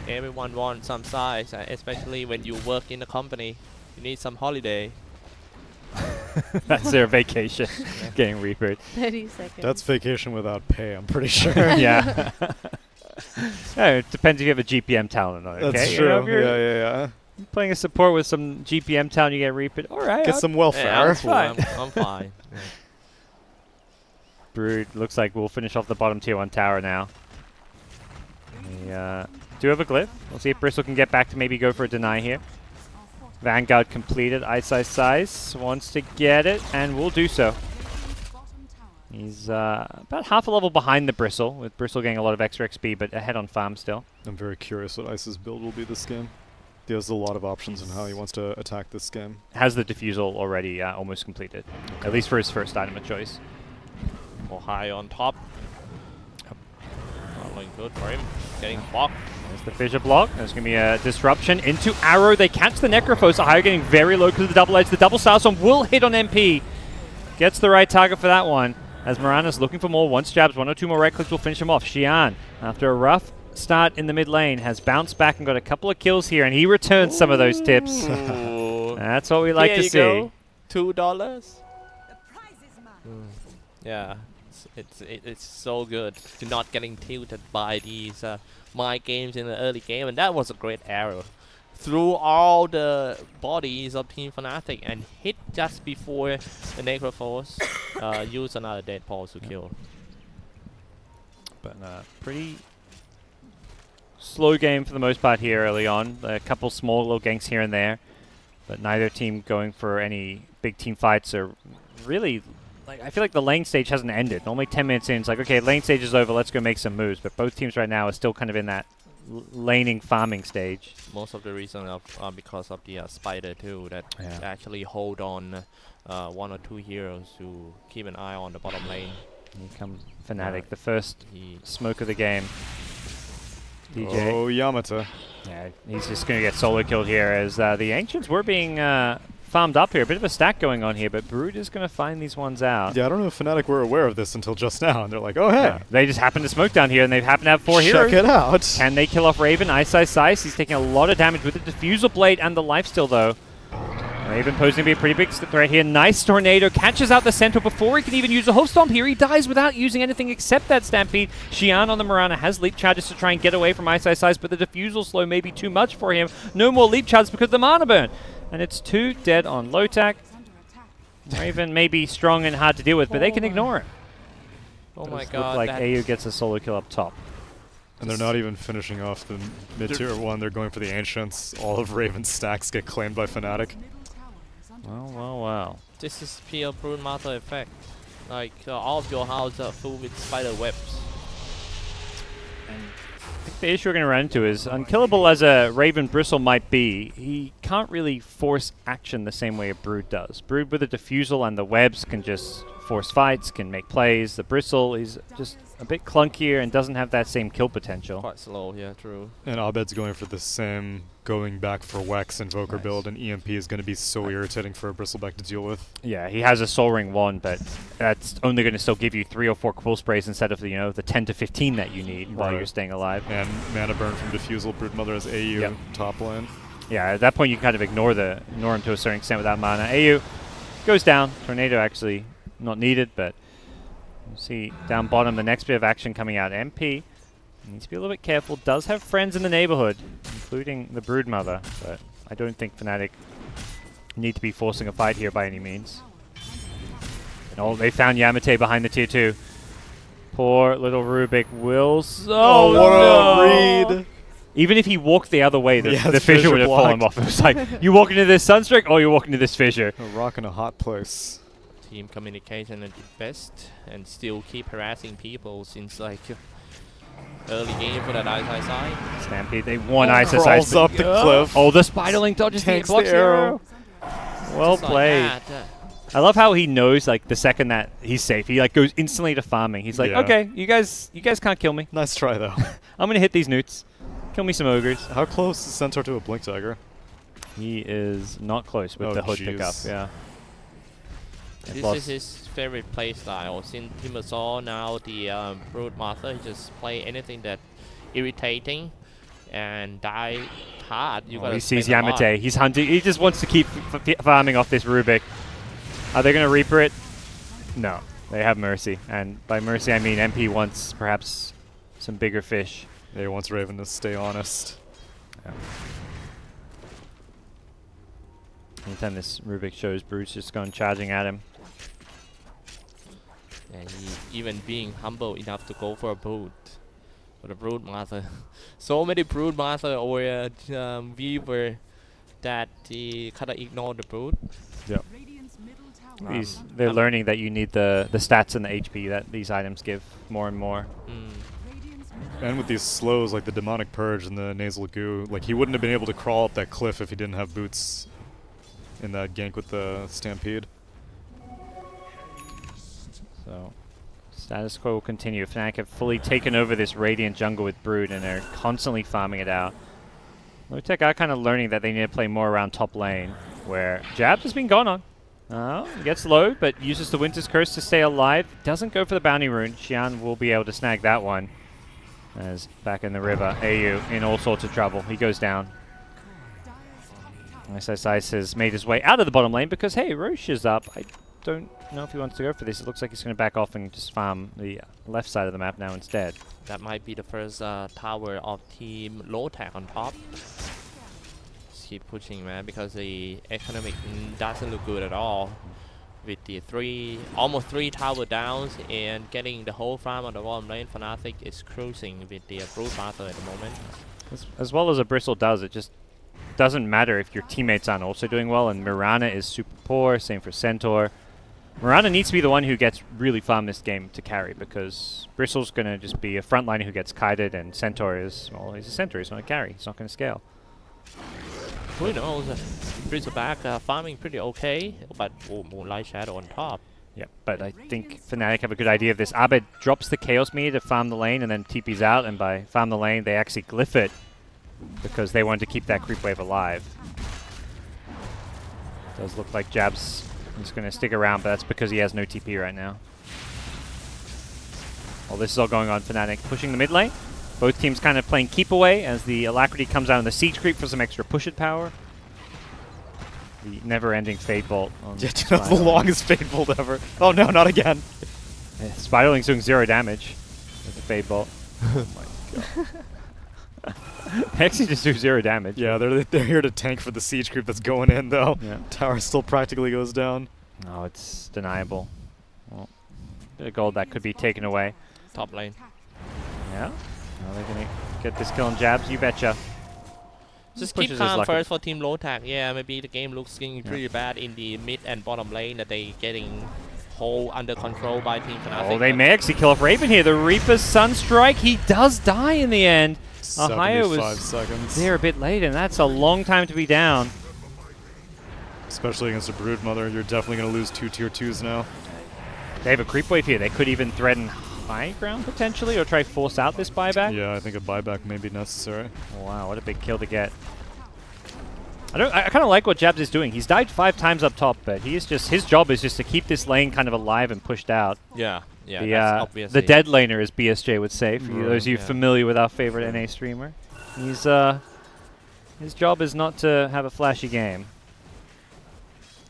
Everyone wants some size, especially when you work in a company. You need some holiday. That's their vacation, getting Reapered. 30 seconds. That's vacation without pay, I'm pretty sure. Yeah. It depends if you have a GPM talent on it, okay? That's true. You know, if you're yeah. playing a support with some GPM talent, you get Reapered. Alright. Get some welfare. Yeah, I'm fine. Yeah. Brood looks like we'll finish off the bottom tier 1 tower now. We do have a glyph. We'll see if Bristle can get back to maybe go for a deny here. Vanguard completed. Ice wants to get it, and will do so. He's about half a level behind the Bristle, with Bristle getting a lot of extra XP, but ahead on farm still. I'm very curious what Ice's build will be this game. He has a lot of options on how he wants to attack this game. Has the defusal already almost completed, at least for his first item of choice. Or high on top. Not looking good for him. Getting blocked. There's the fissure block. There's going to be a disruption into Arrow. They catch the Necrophos. Ahaya getting very low because of the double edge. The double Starstorm will hit on MP. Gets the right target for that one. As Morana's looking for more. Once jabs, 1 or 2 more right clicks will finish him off. Xian, after a rough start in the mid lane, has bounced back and got a couple of kills here, and he returns some of those tips. That's what we like to see. Go. $2. Yeah, it's so good to not getting tilted by these mind games in the early game, and that was a great arrow through all the bodies of Team Fnatic and hit just before the Necrophos use another dead pulse to kill. But pretty slow game for the most part here early on. A couple small little ganks here and there, but neither team going for any big team fights or really. Like, I feel like the lane stage hasn't ended. Only 10 minutes in, it's like, okay, lane stage is over, let's go make some moves. But both teams right now are still kind of in that laning farming stage. Most of the reason are because of the spider too, that actually hold on 1 or 2 heroes to keep an eye on the bottom lane. Here comes Fnatic, the first smoke of the game. DJ. Oh, Yamata. Yeah, he's just going to get solo killed here as the Ancients were being farmed up here. A bit of a stack going on here, but Brood is going to find these ones out. Yeah, I don't know if Fnatic were aware of this until just now, and they're like, oh, hey. Yeah, they just happen to smoke down here, and they happen to have 4 heroes. Check it out. Can they kill off Raven? Ice. He's taking a lot of damage with the Diffusal Blade and the lifesteal, though. Raven posing to be a pretty big threat here. Nice Tornado. Catches out the Centaur before he can even use a Hoof Stomp here. He dies without using anything except that Stampede. Xian on the Morana has leap charges to try and get away from Ice, but the Diffusal Slow may be too much for him. No more leap charges because of the Mana Burn. And it's 2 dead on Lotac. Raven may be strong and hard to deal with, but they can ignore it. Oh my Look god. like AU gets a solo kill up top. And they're not even finishing off the mid-tier 1. They're going for the Ancients. All of Raven's stacks get claimed by Fnatic. Wow. This is pure Broodmother effect. Like, all of your houses are full with spider webs. I think the issue we're going to run into is, unkillable as a Raven Bristle might be, he can't really force action the same way a Brood does. Brood with the Diffusal and the webs can just force fights, can make plays. The Bristle is just a bit clunkier and doesn't have that same kill potential. Quite slow, yeah, true. And Abed's going for the same going back for Wex Invoker build, and EMP is going to be so irritating for a Bristleback to deal with. Yeah, he has a Soul Ring 1, but that's only going to still give you 3 or 4 Quill Sprays instead of the 10 to 15 that you need while you're staying alive. And Mana Burn from Diffusal, Broodmother as AU top lane. Yeah, at that point you can kind of ignore him to a certain extent without mana. AU goes down. Tornado actually not needed, but you see down bottom the next bit of action coming out. MP needs to be a little bit careful. Does have friends in the neighborhood, including the Broodmother, but I don't think Fnatic need to be forcing a fight here by any means. Oh, they found Yamate behind the tier 2. Poor little Rubik will... Oh, what a read! Even if he walked the other way, the the fissure would have fallen off. It was like, you walk into this Sunstrike, or you walk into this fissure. A rock in a hot place. Team communication at its best, and still keep harassing people since like early game for that Ice side. Stampede, they won Ice crawls up the cliff. Oh, the Spiderling dodges the arrow. Well played. Like I love how he knows, like, the second that he's safe, he like goes instantly to farming. He's like, okay, you guys can't kill me. Nice try though. I'm gonna hit these newts. Kill me some ogres. How close is Centaur to a Blink Dagger? He is not close with the hood pickup, yeah. This is his favorite playstyle. Since he saw now the Broodmother, he just play anything that irritating and die hard. He sees Yamate. He's hunting. He just wants to keep farming off this Rubik. Are they going to Reaper it? No. They have Mercy. And by Mercy, I mean MP wants perhaps some bigger fish. Yeah, he wants Raven to stay honest. Yeah. Anytime this Rubik shows, Bruce just going charging at him. And he even being humble enough to go for a Brood. For the Broodmother. So many Broodmother or Weaver that he kind of ignore the Brood. Yeah. They're learning that you need the stats and the HP that these items give more and more. And with these slows, like the Demonic Purge and the Nasal Goo, like he wouldn't have been able to crawl up that cliff if he didn't have boots in that gank with the Stampede. So, Status quo will continue. Fnatic have fully taken over this Radiant jungle with Brood and are constantly farming it out. Lotac are kind of learning that they need to play more around top lane, where GoDz has been gone on. He gets low, but uses the Winter's Curse to stay alive. Doesn't go for the bounty rune. Xian will be able to snag that one. As back in the river, AU in all sorts of trouble. He goes down. Xyclopzz has made his way out of the bottom lane because, hey, Roche is up. I don't know if he wants to go for this. It looks like he's going to back off and just farm the left side of the map now instead. That might be the first tower of Team Lotac on top. Just keep pushing, man, because the economic doesn't look good at all. With the almost three tower downs and getting the whole farm on the bottom lane, Fnatic is cruising with the Broodmaster at the moment. As well as a Bristle does, it just doesn't matter if your teammates aren't also doing well, and Mirana is super poor, same for Centaur. Mirana needs to be the one who gets really farm this game to carry, because Bristle's going to just be a frontliner who gets kited, and Centaur is, well, he's a Centaur, he's not a carry, he's not going to scale. Who knows? Bristleback farming pretty okay, but Moonlight Shadow on top. Yeah, but I think Fnatic have a good idea of this. Abed drops the Chaos meter to farm the lane and then TP's out, and by farm the lane they actually glyph it because they wanted to keep that creep wave alive. Does look like GoDz is going to stick around, but that's because he has no TP right now. Well, this is all going on. Fnatic pushing the mid lane. Both teams kind of playing keep away as the Alacrity comes out in the siege creep for some extra push-it power. The never-ending Fade Bolt. On the longest Fade Bolt ever. Oh no, not again. Yeah, Spiderling's doing 0 damage with the Fade Bolt. Oh my god. They actually just do 0 damage. Yeah, they're here to tank for the siege creep that's going in though. Yeah. Tower still practically goes down. No, it's deniable. Well, bit of gold that could be taken away. Top lane. Yeah. Now they're going to get this kill on GoDz, you betcha. Just keep calm first for Team Lotac. Yeah, maybe the game looks pretty bad in the mid and bottom lane that they getting whole under control by Team Fnatic. Oh, they may actually kill off Raven here. The Reaper's Sunstrike, he does die in the end. 75 seconds. There a bit late, and that's a long time to be down. Especially against a Broodmother, you're definitely going to lose 2 tier 2s now. They have a creep wave here. They could even threaten high ground potentially, or try force out this buyback. Yeah, I think a buyback may be necessary. Wow, what a big kill to get. I kind of like what GoDz is doing. He's died 5 times up top, but he is just his job is just to keep this lane kind of alive and pushed out. Yeah, yeah. The dead laner, as BSJ would say, for those of you familiar with our favorite NA streamer. He's his job is not to have a flashy game.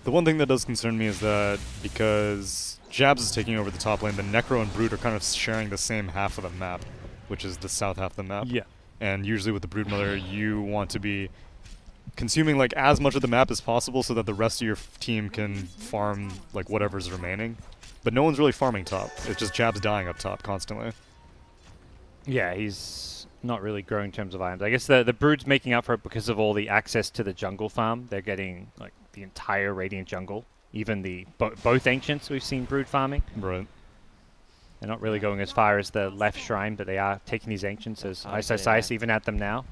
The one thing that does concern me is that because GoDz is taking over the top lane, the Necro and Brood are kind of sharing the same half of the map, which is the south half of the map. Yeah. And usually with the Broodmother, you want to be consuming like as much of the map as possible so that the rest of your team can farm like whatever's remaining. But no one's really farming top. It's just GoDz dying up top constantly. Yeah, he's not really growing in terms of items. I guess the Brood's making up for it because of all the access to the jungle farm. They're getting like the entire Radiant jungle. Even the both Ancients we've seen Brood farming. Right. They're not really going as far as the left shrine, but they are taking these Ancients as Xyclopzz even at them now.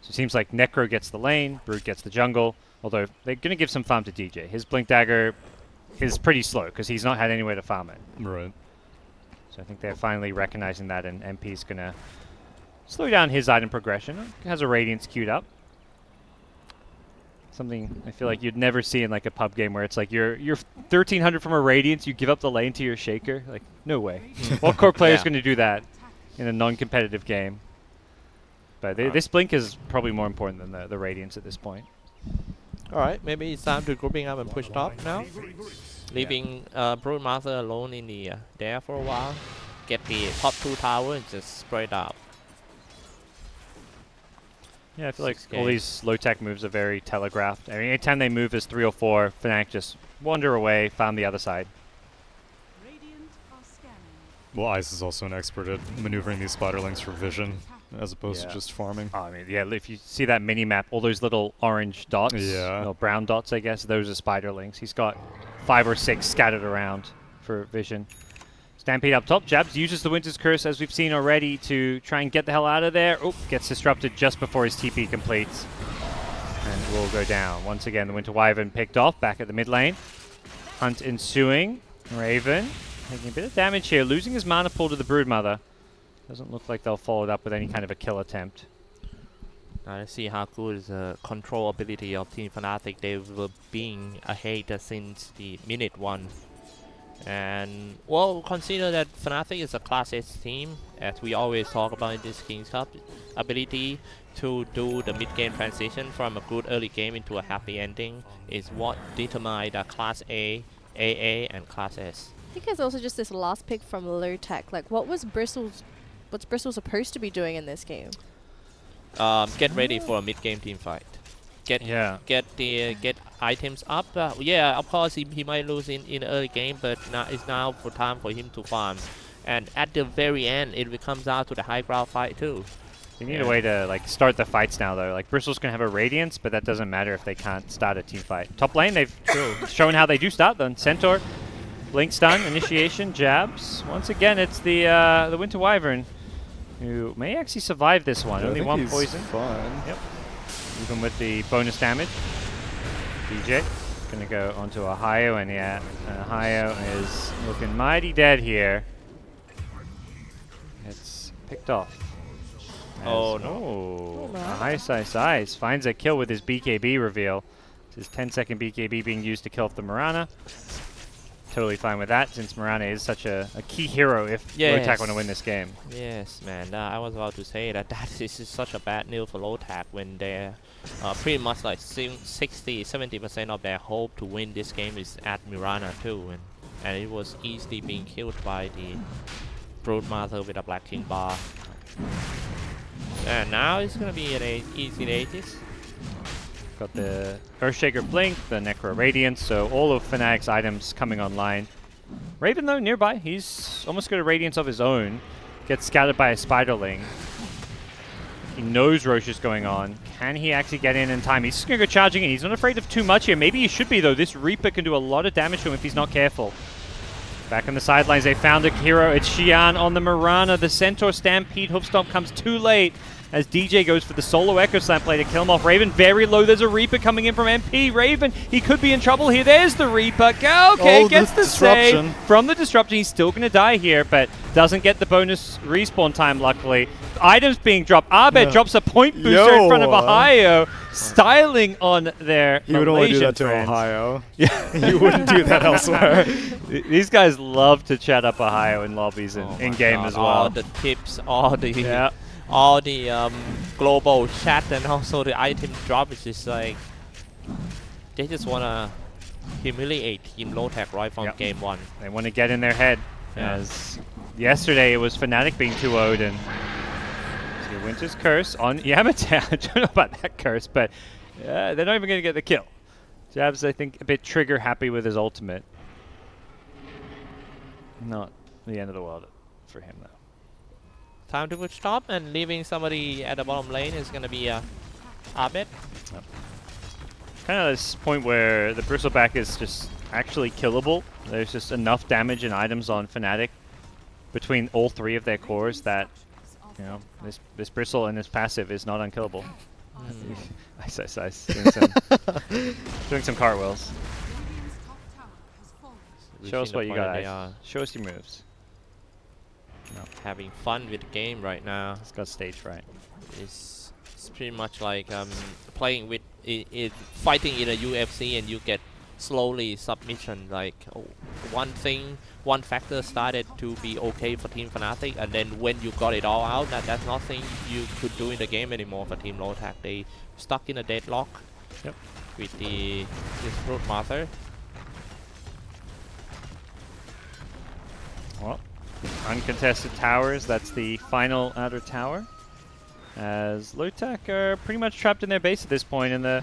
So it seems like Necro gets the lane, Brood gets the jungle, although they're going to give some farm to DJ. His Blink Dagger is pretty slow because he's not had anywhere to farm it. Right. So I think they're finally recognizing that, and MP's going to slow down his item progression. He has a Radiance queued up. Something I feel like you'd never see in like a pub game where it's like you're 1300 from a Radiance, you give up the lane to your Shaker. Like, no way. What core player is going to do that in a non-competitive game? But this Blink is probably more important than the Radiance at this point. Alright, maybe it's time to grouping up and push top now. Leaving Broodmaster alone in the there for a while. Get the top 2 tower and just spread out. Yeah, I feel like all these low-tech moves are very telegraphed. I mean, anytime they move as 3 or 4, Fnatic just wander away, farm the other side. Well, Ice is also an expert at maneuvering these spiderlings for vision, as opposed to just farming. Oh, I mean, yeah, if you see that mini-map, all those little orange dots, or brown dots, I guess, those are spiderlings. He's got 5 or 6 scattered around for vision. Stampede up top. GoDz uses the Winter's Curse, as we've seen already, to try and get the hell out of there. Oh, gets disrupted just before his TP completes. And will go down. Once again, the Winter Wyvern picked off back at the mid lane. Hunt ensuing. Raven taking a bit of damage here, losing his mana pool to the Broodmother. Doesn't look like they'll follow it up with any kind of a kill attempt. Now let's see how good is the control ability of Team Fnatic. They were being ahead since the minute 1. And well, consider that Fnatic is a Class S team, as we always talk about in this Kings Cup. Ability to do the mid-game transition from a good early game into a happy ending is what determines the Class A, AA, and Class S. I think it's also just this last pick from Lotac. Like, what's Bristol supposed to be doing in this game? Get ready for a mid-game team fight. Get items up. Yeah, of course he might lose in the early game, but now it's now for time for him to farm. And at the very end, it comes down to the high ground fight too. You need a way to like start the fights now though. Like Bristol's gonna have a Radiance, but that doesn't matter if they can't start a team fight. Top lane, they've shown how they do start them. Centaur, Blink Stun, Initiation, Jabs. Once again, it's the Winter Wyvern, who may actually survive this one. Only one poison. Fine. Yep. Even with the bonus damage. DJ gonna go onto Ohio, and yeah, Ohio is looking mighty dead here. It's picked off. Oh no. Ice finds a kill with his BKB reveal. It's his 10-second BKB being used to kill off the Mirana. Totally fine with that, since Mirana is such a key hero if Lotac want to win this game. Yes, man. I was about to say that this is such a bad news for Lotac when they're pretty much like 60-70% of their hope to win this game is at Mirana too, and it was easily being killed by the Broodmother with a Black King bar. And now it's gonna be an easy Aegis. Got the Earthshaker Blink, the Necro Radiance, so all of Fnatic's items coming online. Raven though nearby, he's almost got a Radiance of his own. Gets scattered by a Spiderling. He knows Roche is going on. Can he actually get in time? He's just gonna go charging in. He's not afraid of too much here. Maybe he should be though. This Reaper can do a lot of damage to him if he's not careful. Back on the sidelines, they found a hero. It's Xian on the Mirana. The Centaur Stampede Hoofstomp comes too late as DJ goes for the solo Echo Slam play to kill him off. Raven very low. There's a Reaper coming in from MP. Raven, he could be in trouble here. There's the Reaper. Okay, gets the save from the disruption. He's still going to die here, but doesn't get the bonus respawn time, luckily. Items being dropped. Abed drops a point booster in front of Ohio, styling on their You would only do that to Ohio. Yeah, you wouldn't do that elsewhere. These guys love to chat up Ohio in lobbies and in-game as well. All the tips, all the global chat, and also the item drop is just like they just want to humiliate Team Lotac right from game 1. They want to get in their head. As yesterday it was Fnatic being 2-0'd, and so Winter's Curse on Yamate. I don't know about that curse, but they're not even going to get the kill. Jabs, I think, a bit trigger happy with his ultimate. Not the end of the world for him, though. Time to push top, and leaving somebody at the bottom lane is going to be Abed. Yep. Kind of this point where the Bristleback is just actually killable. There's just enough damage and items on Fnatic between all 3 of their cores that, you know, this Bristle and this passive is not unkillable. Ice. Doing some cartwheels. Show us what you got, Ice. Show us your moves. No. Having fun with the game right now. It's got stage fright. It's pretty much like playing with fighting in a UFC, and you get slowly submission. Like one factor started to be okay for Team Fnatic, and then when you got it all out, that's nothing you could do in the game anymore for Team Lotac. They stuck in a deadlock with this Broodmother. Well, uncontested towers, that's the final outer tower. As Lotac are pretty much trapped in their base at this point, and the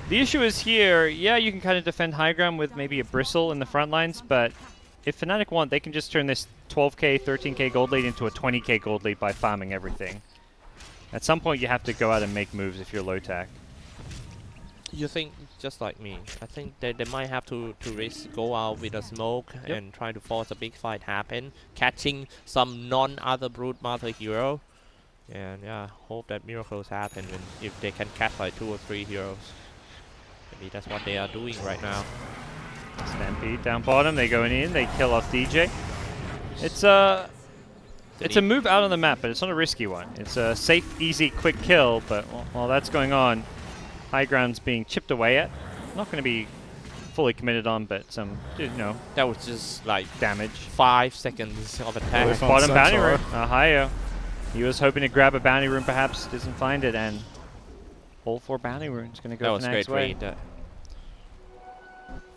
issue is here, yeah, you can kind of defend high ground with maybe a Bristle in the front lines, but if Fnatic want, they can just turn this 12k, 13k gold lead into a 20k gold lead by farming everything. At some point, you have to go out and make moves if you're Lotac. You think, just like me, I think they might have to risk go out with a smoke and try to force a big fight happen, catching some non-other Broodmother hero. And yeah, hope that miracles happen if they can catch like 2 or 3 heroes. Maybe that's what they are doing right now. Stampede down bottom, they going in, they kill off DJ. It's a move out on the map, but it's not a risky one. It's a safe, easy, quick kill, but while that's going on, high ground's being chipped away at. Not going to be fully committed on, but some, you know. That was just like damage. 5 seconds of attack. Bottom bounty room. Ahio. He was hoping to grab a bounty room, perhaps doesn't find it, and all 4 bounty runes going to go That was Fnatic's great way. read.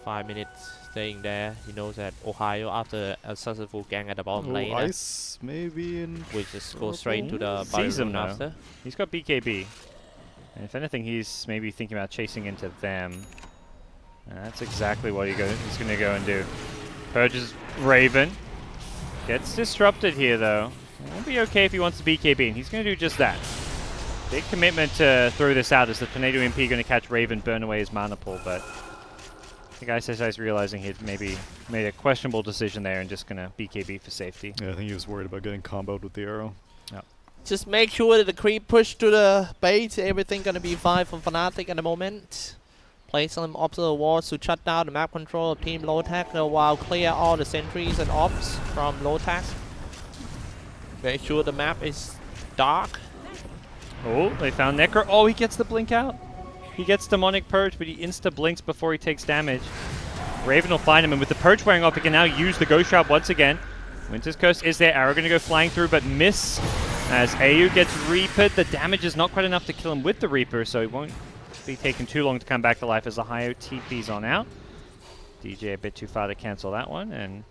5 minutes staying there. He knows that Ohio, after a successful gang at the bottom lane, Ice maybe in. we just go straight to the Sees him room after. He's got BKB. And if anything, he's maybe thinking about chasing into them. And that's exactly what he's going to go and do. Purges Raven. Gets disrupted here, though. It won't be okay if he wants to BKB, and he's going to do just that. Big commitment to throw this out. Is the Tornado MP going to catch Raven, burn away his mana pool? But I think ISSI's realizing he'd maybe made a questionable decision there and just going to BKB for safety. Yeah, I think he was worried about getting comboed with the arrow. Just make sure that the creep push to the bait. Everything gonna be fine for Fnatic at the moment. Play some observer wards to shut down the map control of Team Lotac while clear all the sentries and ops from Lotac. Make sure the map is dark. Oh, they found Necro. Oh, he gets the blink out. He gets Demonic Purge, but he insta-blinks before he takes damage. Raven will find him, and with the Purge wearing off, he can now use the Ghost Shroud once again. Winter's Curse is there. Arrow going to go flying through, but miss. As AU gets Reapered, the damage is not quite enough to kill him with the Reaper, so it won't be taking too long to come back to life as Ohio TP's on out. DJ a bit too far to cancel that one, and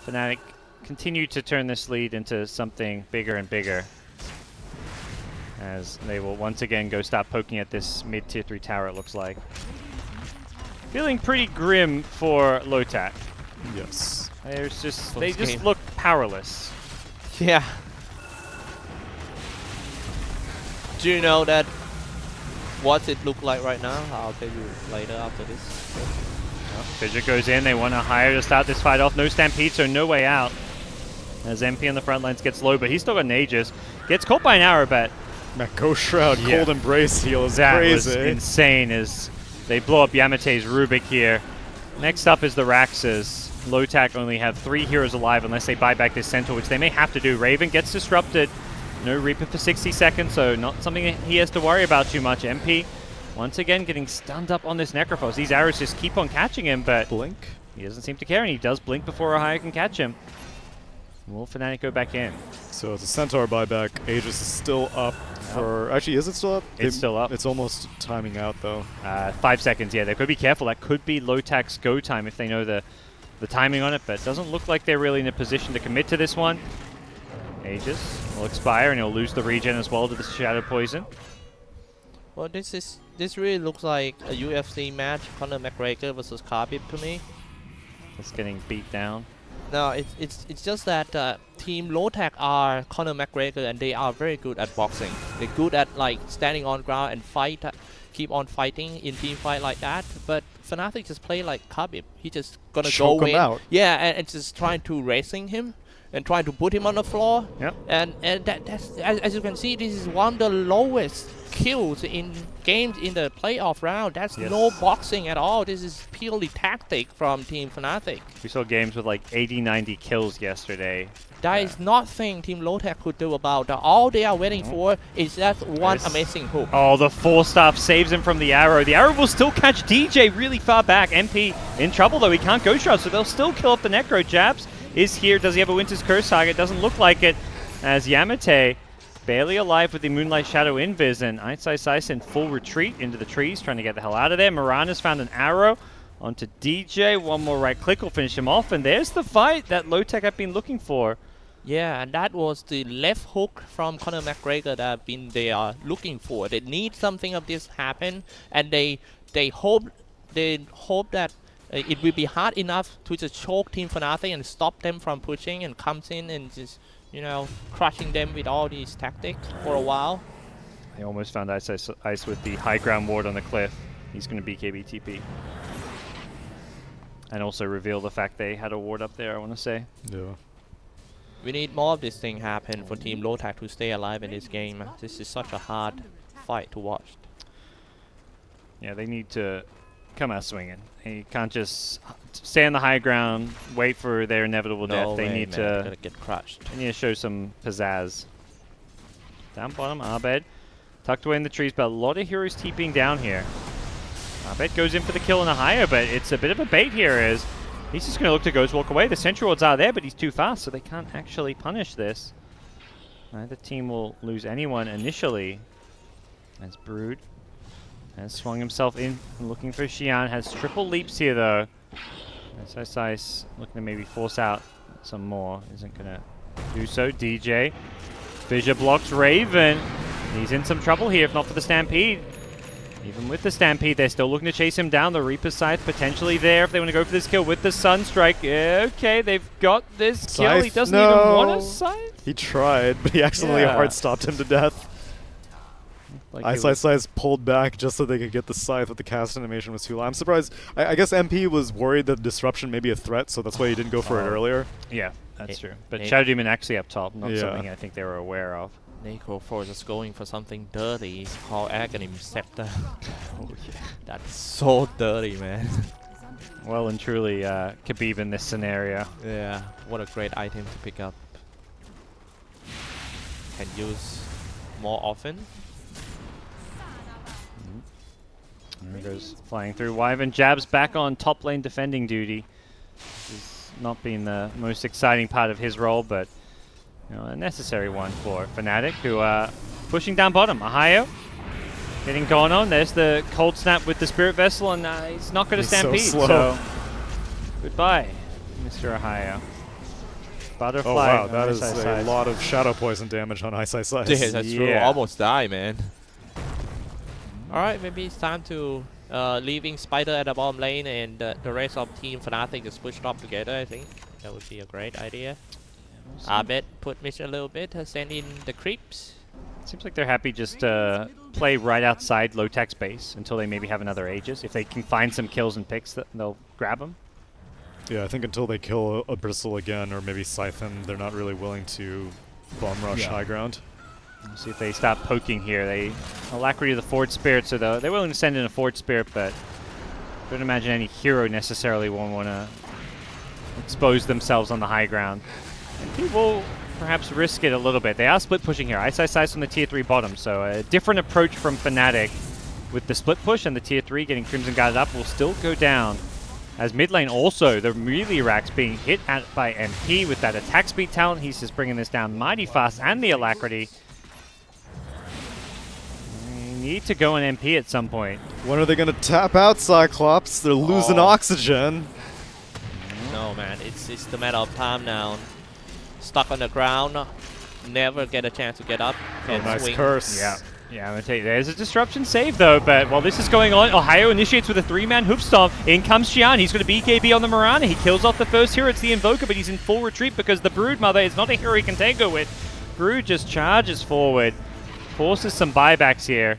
Fnatic continue to turn this lead into something bigger and bigger, as they will once again go start poking at this mid-tier 3 tower, it looks like. Feeling pretty grim for Lotac. Yes. There's just, they just look powerless. Yeah. Do you know that what it look like right now? I'll tell you later after this. Fidget goes in, they want to hire to start this fight off. No Stampede, so no way out. As MP on the front lines gets low, but he's still got an Aegis. Gets caught by an arrow, but that Ghost Shroud, Cold Embrace heal is that crazy. Was insane as they blow up Yamate's Rubik here. Next up is the Raxas. Lotac only have 3 heroes alive unless they buy back this Centaur, which they may have to do. Raven gets disrupted. No Reaper for 60 seconds, so not something he has to worry about too much. MP, once again, getting stunned up on this Necrophos. These arrows just keep on catching him, but blink. He doesn't seem to care, and he does blink before Ohio can catch him. Will Fnatic go back in? So it's a Centaur buyback. Aegis is still up for... Actually, is it still up? It's still up. It's almost timing out, though. 5 seconds, yeah. They could be careful. That could be Lotac's go time if they know the timing on it, but it doesn't look like they're really in a position to commit to this one. Aegis will expire, and he'll lose the regen as well to the Shadow Poison. Well, this really looks like a UFC match, Conor McGregor versus Khabib to me. It's getting beat down. No, it's just that Team Lotac are Conor McGregor, and they are very good at boxing. They're good at like standing on ground and fight, keep on fighting in team fight like that. But Fnatic just play like Khabib. He just gonna choke go him in, out. yeah, and just trying to racing him and trying to put him on the floor. Yep. And that's as you can see, this is one of the lowest kills in games in the playoff round. That's no boxing at all. This is purely tactic from Team Fnatic. We saw games with like 80, 90 kills yesterday. There is nothing Team Lotac could do about that. All they are waiting for is that one amazing hook. Oh, the 4-staff saves him from the arrow. The arrow will still catch DJ really far back. MP in trouble, though. He can't Ghost Shroud, so they'll still kill off the Necro. Jabs is here. Does he have a Winter's Curse target? Doesn't look like it, as Yamate barely alive with the Moonlight Shadow Invis, and Xyclopzz in full retreat into the trees, trying to get the hell out of there. Mirana's found an arrow onto DJ. One more right click will finish him off, and there's the fight that Lotac have been looking for. Yeah, and that was the left hook from Conor McGregor that they are looking for. They need something of this happen, and they hope that it will be hard enough to just choke Team Fnatic and stop them from pushing, and comes in and just, you know, crushing them with all these tactics for a while. They almost found Ice with the high ground ward on the cliff. He's going to BKB TP. And also reveal the fact they had a ward up there, I want to say. Yeah. We need more of this thing happen for Team Lotac to stay alive in this game. This is such a hard fight to watch. Yeah, they need to come out swinging. He can't just stay on the high ground, wait for their inevitable death. They need They're to gonna get crushed. they need to show some pizzazz. Down bottom, Abed tucked away in the trees, but a lot of heroes TPing down here. Abed goes in for the kill on Ahio, but it's a bit of a bait here as he's just going to look to GoDz walk away. The Sentry Wards are there, but he's too fast, so they can't actually punish this. Neither team will lose anyone initially. As Brood has swung himself in, looking for Xian. Has triple leaps here, though. Xyclopzz looking to maybe force out some more. Isn't going to do so. DJ. Fissure blocks Raven. He's in some trouble here, if not for the Stampede. Even with the Stampede, they're still looking to chase him down. The Reaper Scythe potentially there if they want to go for this kill with the Sunstrike. Yeah, okay, they've got this kill. He doesn't even want a Scythe. He tried, but he accidentally hard stopped him to death. Like Xyclopzz pulled back just so they could get the Scythe, but the cast animation was too low. I'm surprised. I guess MP was worried that disruption may be a threat, so that's why he didn't go for it earlier. Yeah, that's true. But Shadow Demon actually up top, not Yeah. something I think they were aware of. Necroforce is going for something dirty. It's called Aghanim Scepter. Oh, yeah. That's so dirty, man. Well and truly Khabib in this scenario. Yeah, what a great item to pick up. Can use more often. There goes flying through. Wyvern jabs back on top lane defending duty. This has not been the most exciting part of his role, but you know, a necessary one for Fnatic, who are pushing down bottom. Ahio getting gone on. There's the cold snap with the Spirit Vessel, and he's not going to stampede. So goodbye, Mr. Ahio. Butterfly. Oh wow, that is Xyclopzz. a lot of Shadow Poison damage on Xyclopzz. Yeah, that's true. Almost die, man. Alright, maybe it's time to leaving Spider at the bottom lane and the rest of Team Fnatic just pushed up together. I think that would be a great idea. Abed put mission a little bit, send in the creeps. Seems like they're happy just to play right outside Lotac's base until they maybe have another Aegis. If they can find some kills and picks, they'll grab them. Yeah, I think until they kill a Bristle again or maybe Siphon, they're not really willing to bomb rush high ground. We'll see if they stop poking here. They Alacrity of the Forge Spirit, so they're willing to send in a Forge Spirit, but I don't imagine any hero necessarily won't want to expose themselves on the high ground. And people perhaps risk it a little bit. They are split pushing here. Xyclopzz on the tier 3 bottom, so a different approach from Fnatic with the split push, and the tier 3 getting Crimson Guarded up will still go down. As mid lane also, the melee racks being hit at by MP with that attack speed talent. He's just bringing this down mighty fast, and the Alacrity. They need to go on MP at some point. When are they going to tap out Cyclops? They're losing oxygen. No, man, it's the matter of time now. Stuck on the ground, never get a chance to get up and Nice swing. curse. Yeah, I'm going to tell you, there's a disruption save though, but while this is going on, Ohio initiates with a 3-man hoof stomp. In comes Xian, he's going to BKB on the Mirana. He kills off the first hero, it's the Invoker, but he's in full retreat because the Brood Mother is not a hero he can tango with. Brood just charges forward, forces some buybacks here.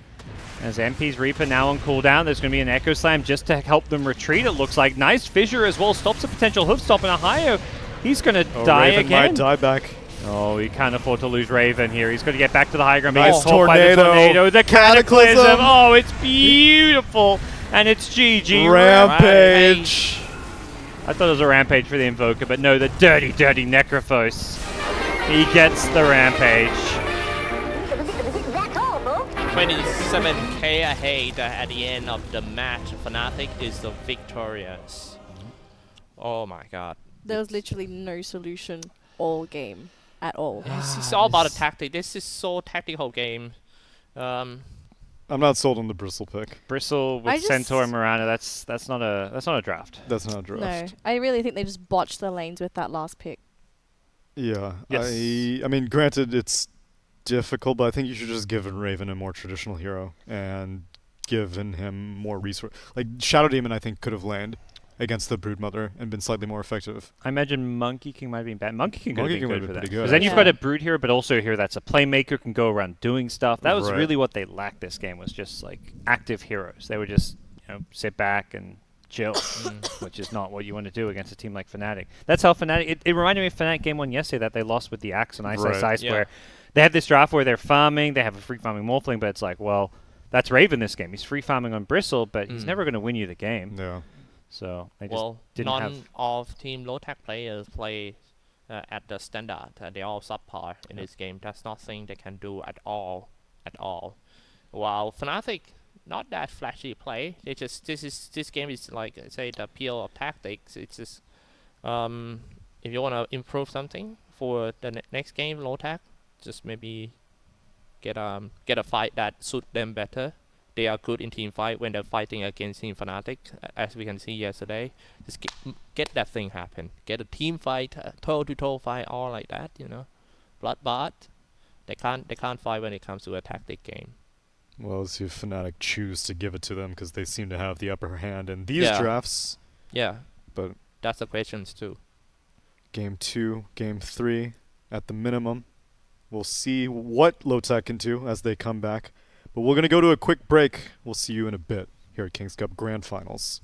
As MP's Reaper now on cooldown, there's going to be an Echo Slam just to help them retreat, it looks like. Nice fissure as well, stops a potential hoof stomp, and Ohio, he's going to die Raven again. might die back. Oh, he can't afford to lose Raven here. He's got to get back to the high ground. Nice He's caught by the tornado. tornado. The Cataclysm. Cataclysm. Oh, it's beautiful. And it's GG. Rampage. I thought it was a Rampage for the Invoker, but no, the dirty, dirty Necrophos. He gets the Rampage. 27k ahead at the end of the match. Fnatic is the victorious. Oh my god. There was literally no solution all game at all. It's all about a tactic. This is so tactical game. I'm not sold on the Bristle pick. Bristle with Centaur and Mirana, that's not a draft. That's not a draft. No, I really think they just botched the lanes with that last pick. Yeah. Yes. I mean, granted, it's difficult, but I think you should just give Raven a more traditional hero and given him more resource. Like Shadow Demon, I think could have landed against the Broodmother and been slightly more effective. I imagine Monkey King might have been bad. Monkey King could have been good for that. Pretty Because good. then you've got a Brood hero, but also a hero that's a playmaker, can go around doing stuff. That was Right. really what they lacked this game, was just like active heroes. They would just sit back and chill, which is not what you want to do against a team like Fnatic. That's how Fnatic... It reminded me of Fnatic game 1 yesterday that they lost with the Axe and Ice Ice Ice, where they have this draft where they're farming, they have a free farming Morphling, but it's like, well, That's Raven this game. He's free farming on Bristle, but he's never going to win you the game. Yeah. So I just Well, didn't none have. of Team Lotac players play at the standard. They're all subpar in this game. That's nothing they can do at all. While Fnatic, not that flashy play. They just this game is like say the pure of tactics. It's just if you want to improve something for the next game, Lotac, just maybe get a fight that suit them better. They are good in team fight when they're fighting against Team Fnatic, as we can see yesterday. Just get that thing happen. Get a team fight, toe-to-toe fight, all like that. You know, bloodbath. They can't fight when it comes to a tactic game. Well, let's see if Fnatic choose to give it to them because they seem to have the upper hand in these drafts. Yeah, but that's the questions too. Game 2, Game 3, at the minimum. We'll see what Lotac can do as they come back. But we're going to go to a quick break. We'll see you in a bit here at Kings Cup Grand Finals.